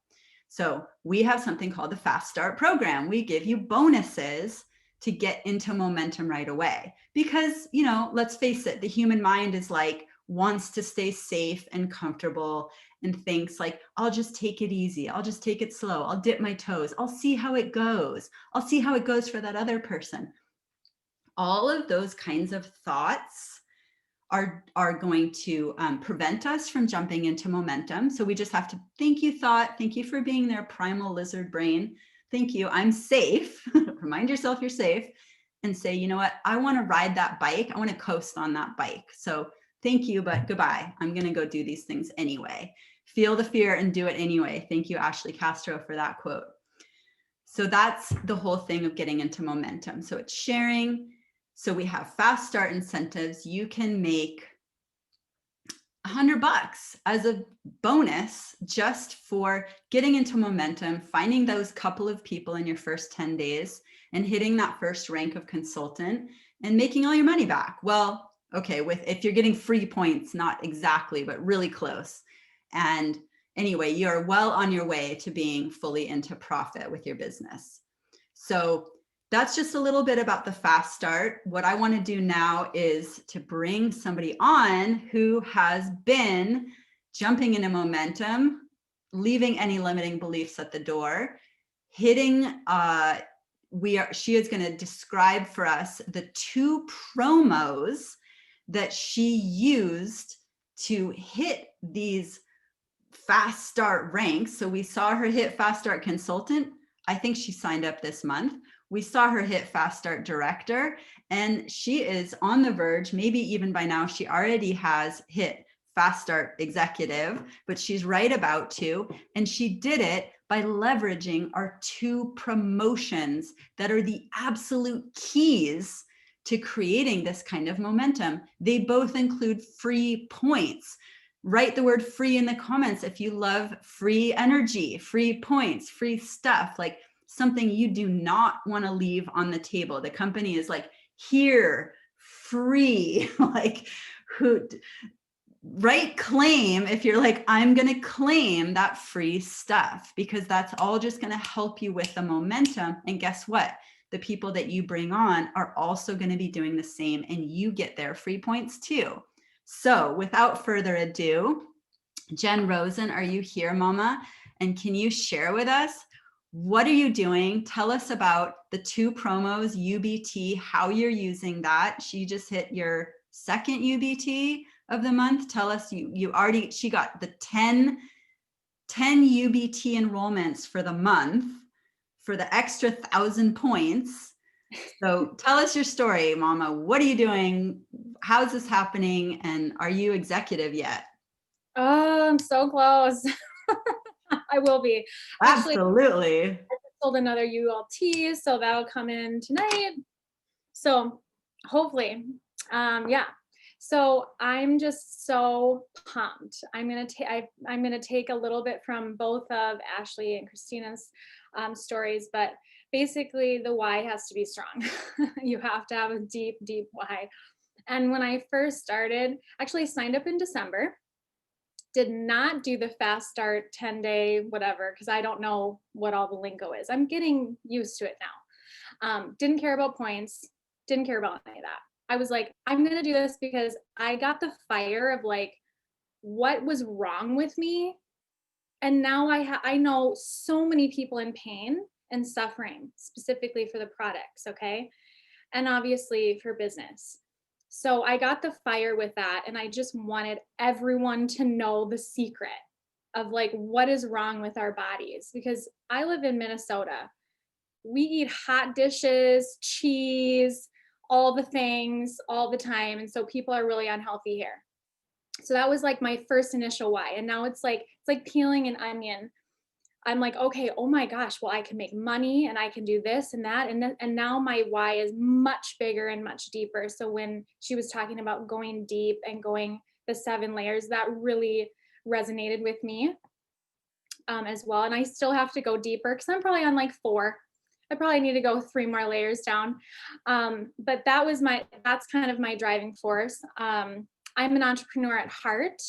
So we have something called the Fast Start program. We give you bonuses to get into momentum right away. Because, let's face it, the human mind is like, wants to stay safe and comfortable and thinks like, I'll just take it easy. I'll just take it slow. I'll dip my toes. I'll see how it goes. I'll see how it goes for that other person. All of those kinds of thoughts are going to prevent us from jumping into momentum. So we just have to, thank you, thought. Thank you for being there, primal lizard brain. Thank you. I'm safe. Remind yourself you're safe, and say, you know what? I want to ride that bike. I want to coast on that bike. So thank you, but goodbye. I'm going to go do these things anyway. Feel the fear and do it anyway. Thank you, Ashley Castro, for that quote. So that's the whole thing of getting into momentum. So it's sharing. So we have fast start incentives. You can make $100 as a bonus just for getting into momentum, finding those couple of people in your first 10 days and hitting that first rank of consultant and making all your money back. Well, okay, if you're getting free points, not exactly, but really close. And anyway, you're well on your way to being fully into profit with your business. So that's just a little bit about the fast start. What I want to do now is to bring somebody on who has been jumping into momentum, leaving any limiting beliefs at the door, hitting, she is going to describe for us the 2 promos that she used to hit these fast start ranks. So we saw her hit fast start consultant. I think she signed up this month. We saw her hit Fast Start Director, and she is on the verge, maybe even by now, she already has hit Fast Start Executive, but she's right about to, and she did it by leveraging our 2 promotions that are the absolute keys to creating this kind of momentum. They both include free points. Write the word free in the comments if you love free energy, free points, free stuff, like something you do not want to leave on the table. The company is like, here, free, like write claim if you're like, I'm going to claim that free stuff, because that's all just going to help you with the momentum. And guess what? The people that you bring on are also going to be doing the same, and you get their free points too. So without further ado, Jen Rosen, are you here, Mama? And can you share with us, what are you doing? Tell us about the 2 promos, UBT, how you're using that. She just hit your second UBT of the month. Tell us, she got the 10 UBT enrollments for the month for the extra 1,000 points. So tell us your story, Mama. What are you doing? How's this happening? And are you executive yet? Oh, I'm so close. I will be. Absolutely. Actually, I sold another ULT, so that'll come in tonight. So hopefully, yeah. So I'm just so pumped. I'm gonna take a little bit from both of Ashley and Christina's stories, but basically the why has to be strong. You have to have a deep, deep why. And when I first started, actually signed up in December, did not do the fast start 10-day whatever, because I don't know what all the lingo is. I'm getting used to it now. Didn't care about points, didn't care about any of that. I was like, I'm gonna do this because I got the fire of like what was wrong with me. And now I know so many people in pain and suffering, specifically for the products, okay? And obviously for business. So I got the fire with that, and I just wanted everyone to know the secret of like what is wrong with our bodies, because I live in Minnesota. We eat hot dishes, cheese, all the things all the time, and so people are really unhealthy here. So that was like my first initial why. And now it's like peeling an onion. I'm like, okay, oh my gosh, well, I can make money and I can do this and that. And now my why is much bigger and much deeper. So when she was talking about going deep and going the 7 layers, that really resonated with me as well. And I still have to go deeper because I'm probably on like 4. I probably need to go 3 more layers down. But that's kind of my driving force. I'm an entrepreneur at heart.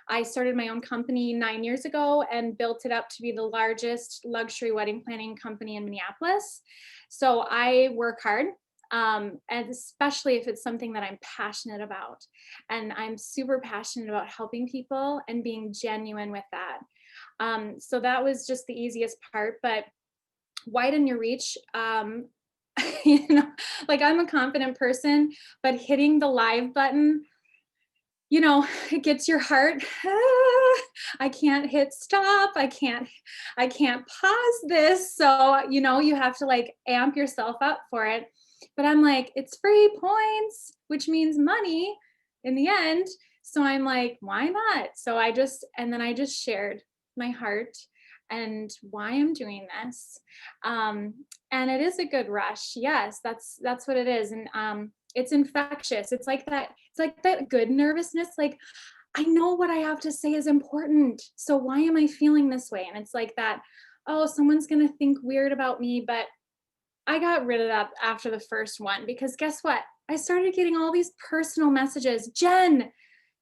I started my own company 9 years ago and built it up to be the largest luxury wedding planning company in Minneapolis. So I work hard, and especially if it's something that I'm passionate about. And I'm super passionate about helping people and being genuine with that. So that was just the easiest part, but widen your reach. You know, like I'm a confident person, but hitting the live button, you know, it gets your heart. I can't hit stop. I can't pause this. So, you know, you have to like amp yourself up for it. But I'm like, it's free points, which means money in the end. So I'm like, why not? So I just shared my heart and why I'm doing this. And it is a good rush. Yes, that's what it is. And it's infectious. It's like that good nervousness. Like, I know what I have to say is important. So why am I feeling this way? And it's like that, oh, someone's going to think weird about me. But I got rid of that after the first one, because guess what? I started getting all these personal messages. Jen,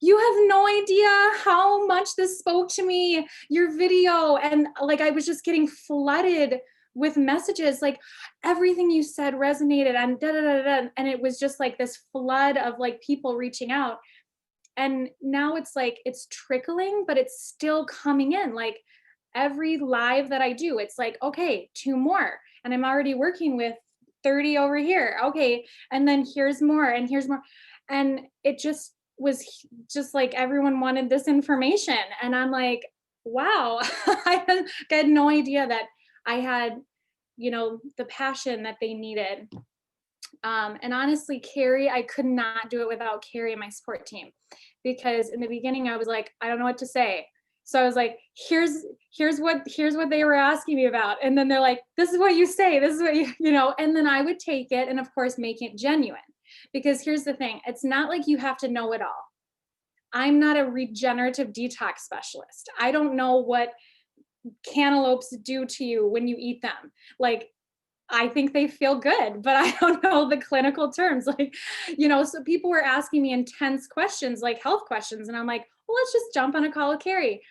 you have no idea how much this spoke to me, your video. And like, I was just getting flooded with messages, like everything you said resonated and da da da da. And it was just like this flood of like people reaching out. And now it's like, it's trickling, but it's still coming in. Like every live that I do, it's like, okay, 2 more. And I'm already working with 30 over here. Okay. And then here's more and here's more. And it just was just like everyone wanted this information. And I'm like, wow, I had no idea that I had, you know, the passion that they needed. And honestly, Carrie, I could not do it without Carrie and my support team, because in the beginning I was like, I don't know what to say. So I was like, here's what they were asking me about. And then they're like, this is what you say, this is what you know, and then I would take it and of course make it genuine. Because here's the thing, it's not like you have to know it all. I'm not a regenerative detox specialist. I don't know what cantaloupes do to you when you eat them. Like, I think they feel good, but I don't know the clinical terms. Like, you know, so people were asking me intense questions, like health questions. And I'm like, well, let's just jump on a call with Carrie.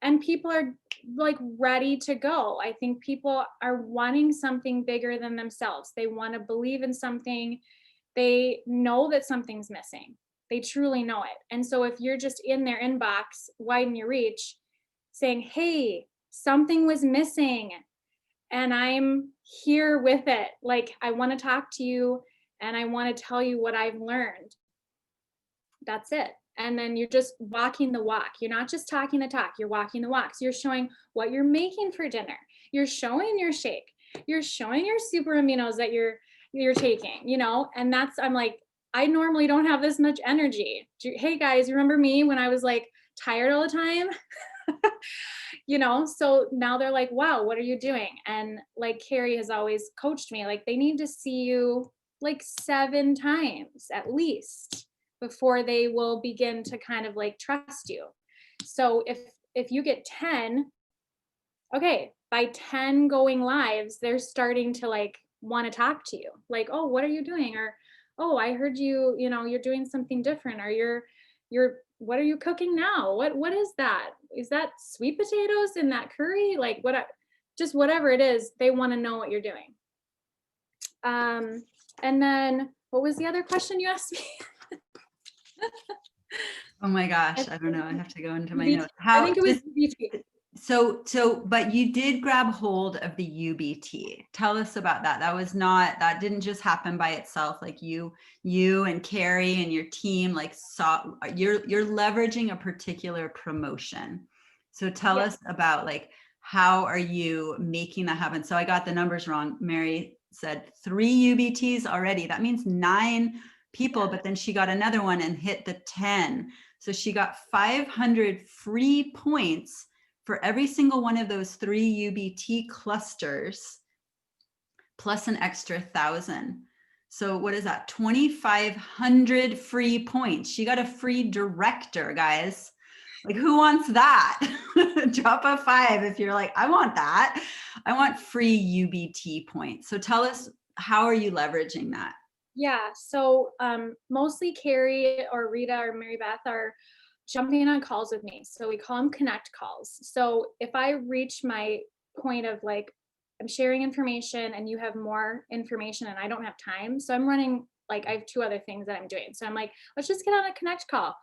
And people are like ready to go. I think people are wanting something bigger than themselves. They want to believe in something. They know that something's missing. They truly know it. And so if you're just in their inbox, widen your reach, saying, hey, something was missing and I'm here with it. Like, I want to talk to you and I want to tell you what I've learned. That's it. And then you're just walking the walk. You're not just talking the talk, you're walking the walk. So you're showing what you're making for dinner. You're showing your shake. You're showing your super aminos that you're taking, you know? And that's, I'm like, I normally don't have this much energy. Hey guys, remember me when I was like tired all the time? You know, so now they're like, wow, what are you doing? And like Carrie has always coached me, like they need to see you like 7 times at least before they will begin to kind of like trust you. So if you get 10, okay, by 10 going lives, they're starting to like want to talk to you. Like, oh, what are you doing? Or, oh, I heard you, you're doing something different. Or you're what are you cooking now? What is that? Is that sweet potatoes in that curry? Like just whatever it is, they want to know what you're doing. And then what was the other question you asked me? Oh my gosh, I don't know. I have to go into my UBT. notes. I think it was UBT. But you did grab hold of the UBT. Tell us about that. That didn't just happen by itself. Like you and Carrie and your team you're leveraging a particular promotion. So tell us about like, how are you making that happen? So I got the numbers wrong. Mary said 3 UBTs already. That means 9 people, but then she got another one and hit the 10. So she got 500 free points for every single one of those 3 UBT clusters, plus an extra 1,000. So what is that? 2,500 free points. She got a free director, guys. Like, who wants that? Drop a 5 if you're like, I want that. I want free UBT points. So tell us, how are you leveraging that? Yeah, so mostly Carrie or Rita or Mary Beth are jumping on calls with me. So we call them connect calls. So if I reach my point of like, I'm sharing information and you have more information and I don't have time. So I'm running, like, I have 2 other things that I'm doing. So I'm like, let's just get on a connect call,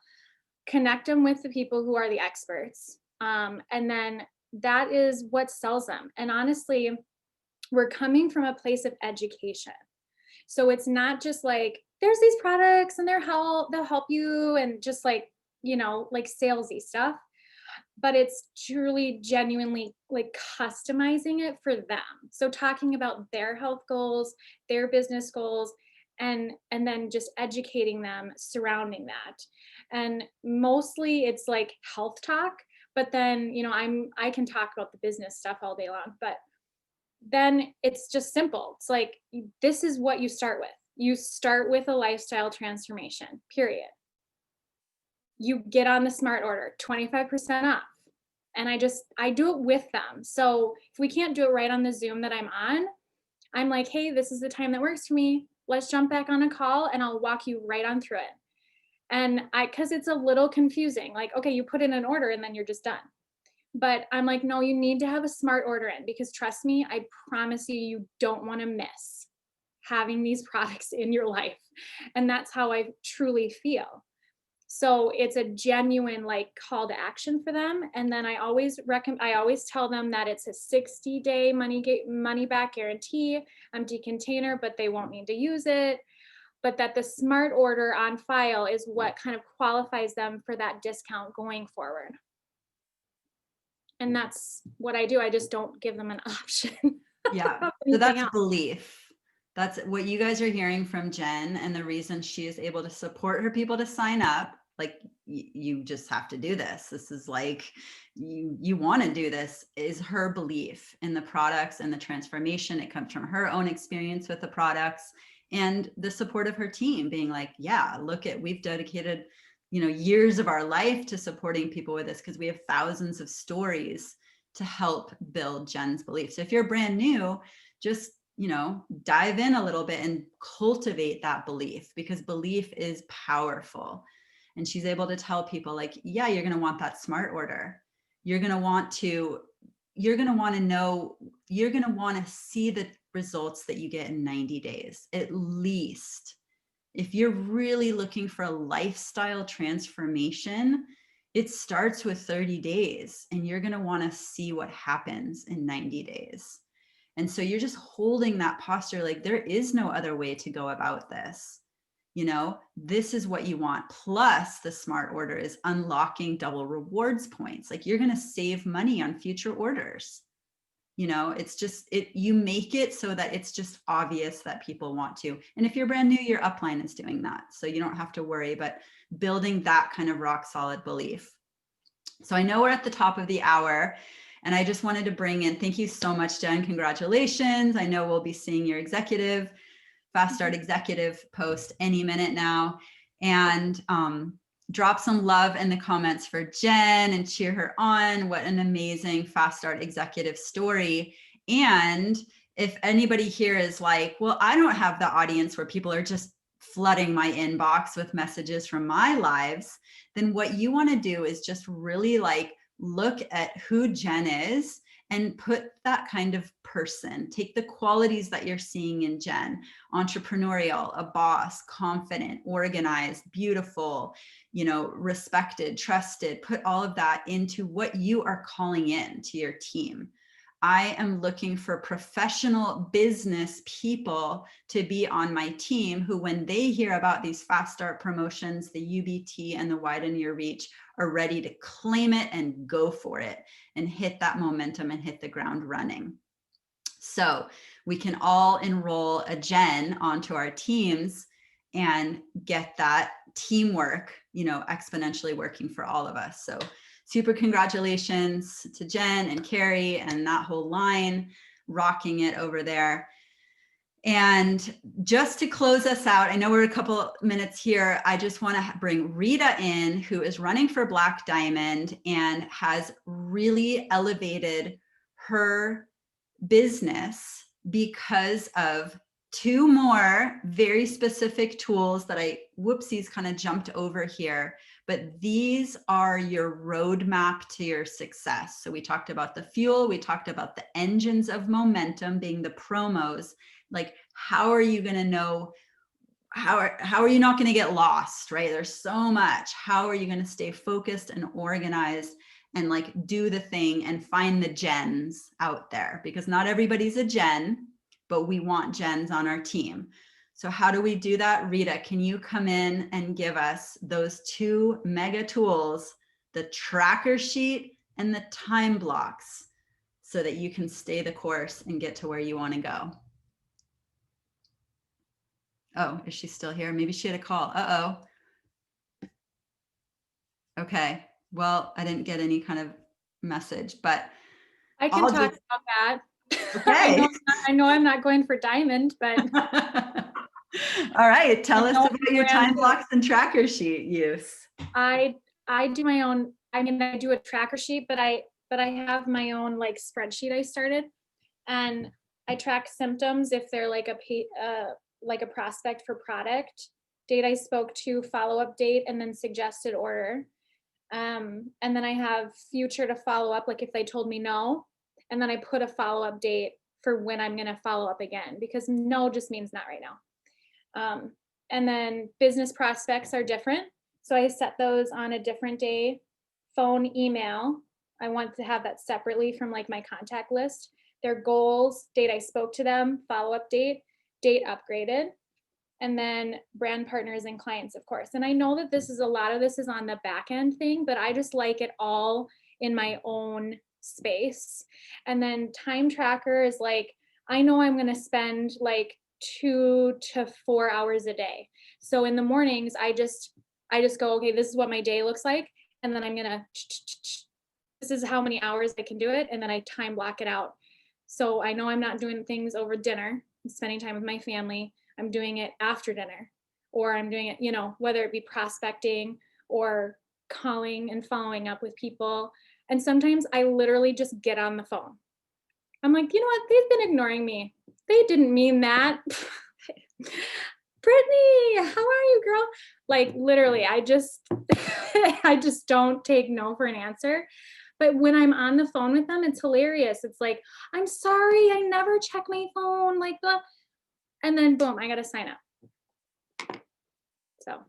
connect them with the people who are the experts. And then that is what sells them. And honestly, we're coming from a place of education. So it's not just like, there's these products and they'll help you and just like, like salesy stuff, but it's truly genuinely like customizing it for them. So talking about their health goals, their business goals, and then just educating them surrounding that. And mostly it's like health talk, but then, I can talk about the business stuff all day long, but then it's just simple. It's like, this is what you start with. You start with a lifestyle transformation, period. You get on the smart order, 25% off. And I do it with them. So if we can't do it right on the Zoom that I'm on, I'm like, hey, this is the time that works for me. Let's jump back on a call and I'll walk you right on through it. And cause it's a little confusing. Like, okay, you put in an order and then you're just done. But I'm like, no, you need to have a smart order in, because trust me, I promise you, you don't want to miss having these products in your life. And that's how I truly feel. So it's a genuine like call to action for them. And then I always tell them that it's a 60-day money back guarantee, empty container, but they won't need to use it. But that the smart order on file is what kind of qualifies them for that discount going forward. And that's what I do. I just don't give them an option. Yeah, so that's belief. That's what you guys are hearing from Jen, and the reason she is able to support her people to sign up. Like, you just have to do this. This is like, you want to do this, is her belief in the products and the transformation. It comes from her own experience with the products and the support of her team being like, yeah, we've dedicated, years of our life to supporting people with this, because we have thousands of stories to help build Jen's belief. So if you're brand new, just, dive in a little bit and cultivate that belief, because belief is powerful. And she's able to tell people like, yeah, you're going to want that smart order. You're going to want to see the results that you get in 90 days, at least. If you're really looking for a lifestyle transformation, it starts with 30 days and you're going to want to see what happens in 90 days. And so you're just holding that posture like, there is no other way to go about this. This is what you want. Plus, the smart order is unlocking double rewards points. Like, you're going to save money on future orders. It's just, you make it so that it's just obvious that people want to. And if you're brand new, your upline is doing that. So you don't have to worry, but building that kind of rock solid belief. So I know we're at the top of the hour, and I just wanted to bring in, thank you so much, Jen. Congratulations. I know we'll be seeing your Fast Start executive post any minute now. And drop some love in the comments for Jen and cheer her on. What an amazing Fast Start executive story. And if anybody here is like, well, I don't have the audience where people are just flooding my inbox with messages from my lives, then what you want to do is just really like look at who Jen is and put that kind of person. Take the qualities that you're seeing in Jen: entrepreneurial, a boss, confident, organized, beautiful, you know, respected, trusted. Put all of that into what you are calling in to your team. I am looking for professional business people to be on my team who, when they hear about these Fast Start promotions, the UBT and the Widen Your Reach, are ready to claim it and go for it and hit that momentum and hit the ground running. So we can all enroll a Jen onto our teams and get that teamwork, you know, exponentially working for all of us. So super congratulations to Jen and Carrie and that whole line, rocking it over there. And just to close us out, I know we're a couple minutes here. I just want to bring Rita in, who is running for Black Diamond and has really elevated her business because of two more very specific tools that I, whoopsies, kind of jumped over here. But these are your roadmap to your success. So we talked about the fuel, we talked about the engines of momentum being the promos. Like, how are you going to know, how are you not going to get lost, right? There's so much. How are you going to stay focused and organized and like do the thing and find the gens out there? Because not everybody's a Jen, but we want gens on our team. So how do we do that? Rita, can you come in and give us those two mega tools, the tracker sheet and the time blocks, so that you can stay the course and get to where you want to go? Oh, is she still here? Maybe she had a call. Uh-oh. Okay. Well, I didn't get any kind of message, but I can I'll talk just, about that. okay. I know I'm not going for diamond, but All right. Tell us know about your where I'm time going. blocks and tracker sheet use. I do my own. I mean, I do a tracker sheet, but I have my own like spreadsheet I started, and I track symptoms if they're like a prospect for product, date I spoke to, follow-up date, and then suggested order. And then I have future to follow up, like if they told me no, and then I put a follow-up date for when I'm going to follow up again, because no just means not right now. And then business prospects are different. So I set those on a different day. Phone, email, I want to have that separately from like my contact list. Their goals, date I spoke to them, follow-up date upgraded, and then brand partners and clients, of course. And I know that this is, a lot of this is on the back end thing, but I just like it all in my own space. And then time tracker is like, I know I'm going to spend like 2 to 4 hours a day. So in the mornings, I just go, okay, this is what my day looks like. And then I'm going to, this is how many hours I can do it. And then I time block it out. So I know I'm not doing things over dinner, I'm spending time with my family. I'm doing it after dinner, or I'm doing it, you know, whether it be prospecting or calling and following up with people. And sometimes I literally just get on the phone. I'm like, you know what? They've been ignoring me. They didn't mean that. Brittany, how are you, girl? Like literally, I just don't take no for an answer. But when I'm on the phone with them, it's hilarious. It's like, I'm sorry, I never check my phone, like the, and then boom, I got to sign up. So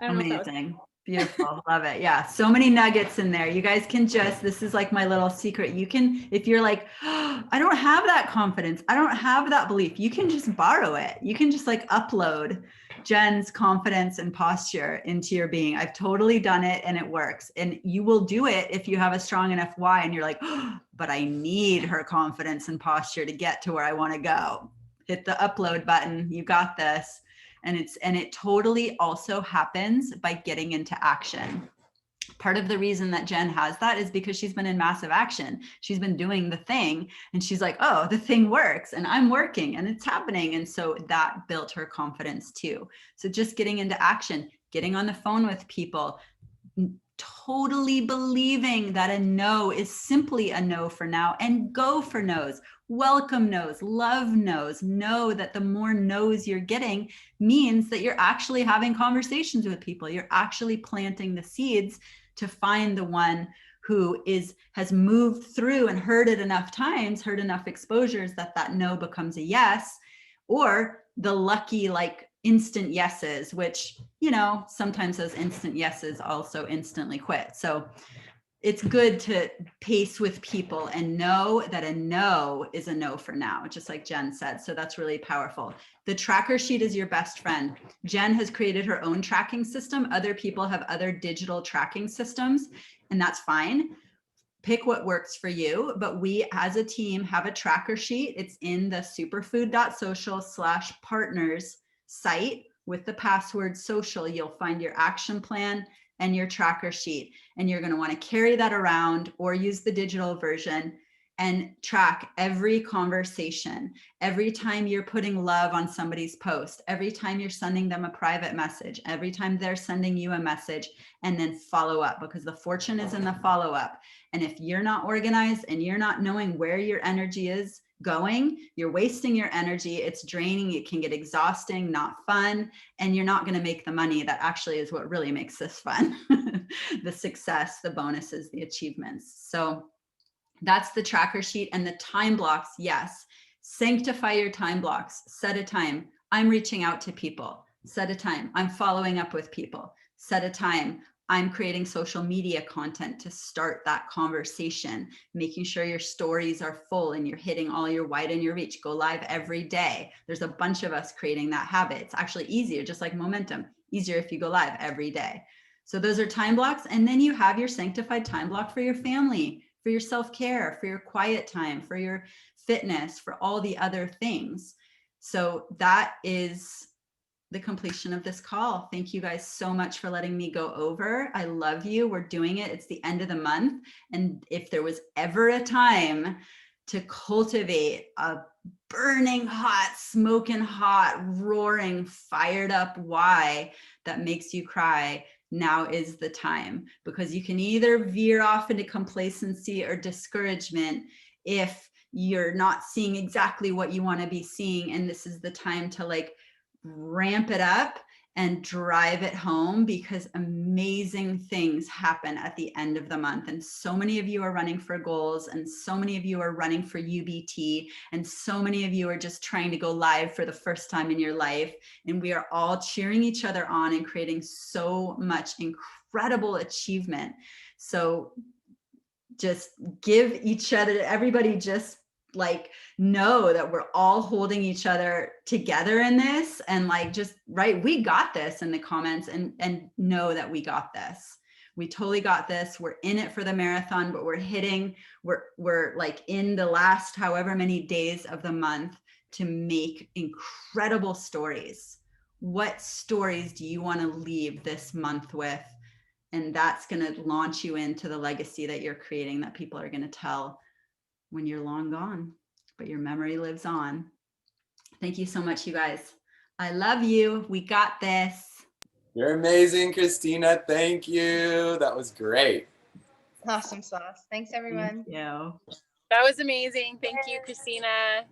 I don't know if that was Amazing. Beautiful. Love it. Yeah. So many nuggets in there. You guys can just, this is like my little secret. You can, if you're like, oh, I don't have that confidence, I don't have that belief, you can just borrow it. You can just like upload Jen's confidence and posture into your being. I've totally done it and it works. And you will do it if you have a strong enough why and you're like, oh, but I need her confidence and posture to get to where I want to go. Hit the upload button. You got this. And it totally also happens by getting into action. Part of the reason that Jen has that is because she's been in massive action. She's been doing the thing and she's like, oh, the thing works and I'm working and it's happening. And so that built her confidence too. So just getting into action, getting on the phone with people, totally believing that a no is simply a no for now, and go for no's, welcome no's, love no's. Know that the more no's you're getting means that you're actually having conversations with people. You're actually planting the seeds to find the one who has moved through and heard it enough times, heard enough exposures that no becomes a yes, or the lucky like instant yeses, which, you know, sometimes those instant yeses also instantly quit. So it's good to pace with people and know that a no is a no for now, just like Jen said. So that's really powerful. The tracker sheet is your best friend. Jen has created her own tracking system. Other people have other digital tracking systems, and that's fine. Pick what works for you, but we as a team have a tracker sheet. It's in the superfood.social/partners site with the password social. You'll find your action plan and your tracker sheet, and you're going to want to carry that around or use the digital version and track every conversation, every time you're putting love on somebody's post, every time you're sending them a private message, every time they're sending you a message, and then follow up, because the fortune is in the follow up. And if you're not organized and you're not knowing where your energy is going, you're wasting your energy. It's draining. It can get exhausting, not fun, and you're not going to make the money that actually is what really makes this fun. The success, the bonuses, the achievements. So that's the tracker sheet. And the time blocks, yes. Sanctify your time blocks. Set a time. I'm reaching out to people. Set a time. I'm following up with people. Set a time. I'm creating social media content to start that conversation, making sure your stories are full and you're hitting all your widen your reach. Go live every day. There's a bunch of us creating that habit. It's actually easier, just like momentum, easier if you go live every day. So those are time blocks. And then you have your sanctified time block for your family, for your self-care, for your quiet time, for your fitness, for all the other things. So that is the completion of this call. Thank you guys so much for letting me go over. I love you. We're doing it. It's the end of the month. And if there was ever a time to cultivate a burning hot, smoking hot, roaring, fired up why that makes you cry, now is the time, because you can either veer off into complacency or discouragement if you're not seeing exactly what you want to be seeing. And this is the time to like ramp it up and drive it home, because amazing things happen at the end of the month. And so many of you are running for goals, and so many of you are running for UBT, and so many of you are just trying to go live for the first time in your life. And we are all cheering each other on and creating so much incredible achievement. So just give each other, everybody just like know that we're all holding each other together in this, and like just write we got this in the comments, and know that we got this. We totally got this. We're in it for the marathon, but we're like in the last however many days of the month to make incredible stories. What stories do you want to leave this month with? And that's going to launch you into the legacy that you're creating, that people are going to tell when you're long gone, but your memory lives on. Thank you so much, you guys. I love you. We got this. You're amazing, Christina. Thank you. That was great. Awesome sauce. Thanks, everyone. Thank you. That was amazing. Thank you, Christina.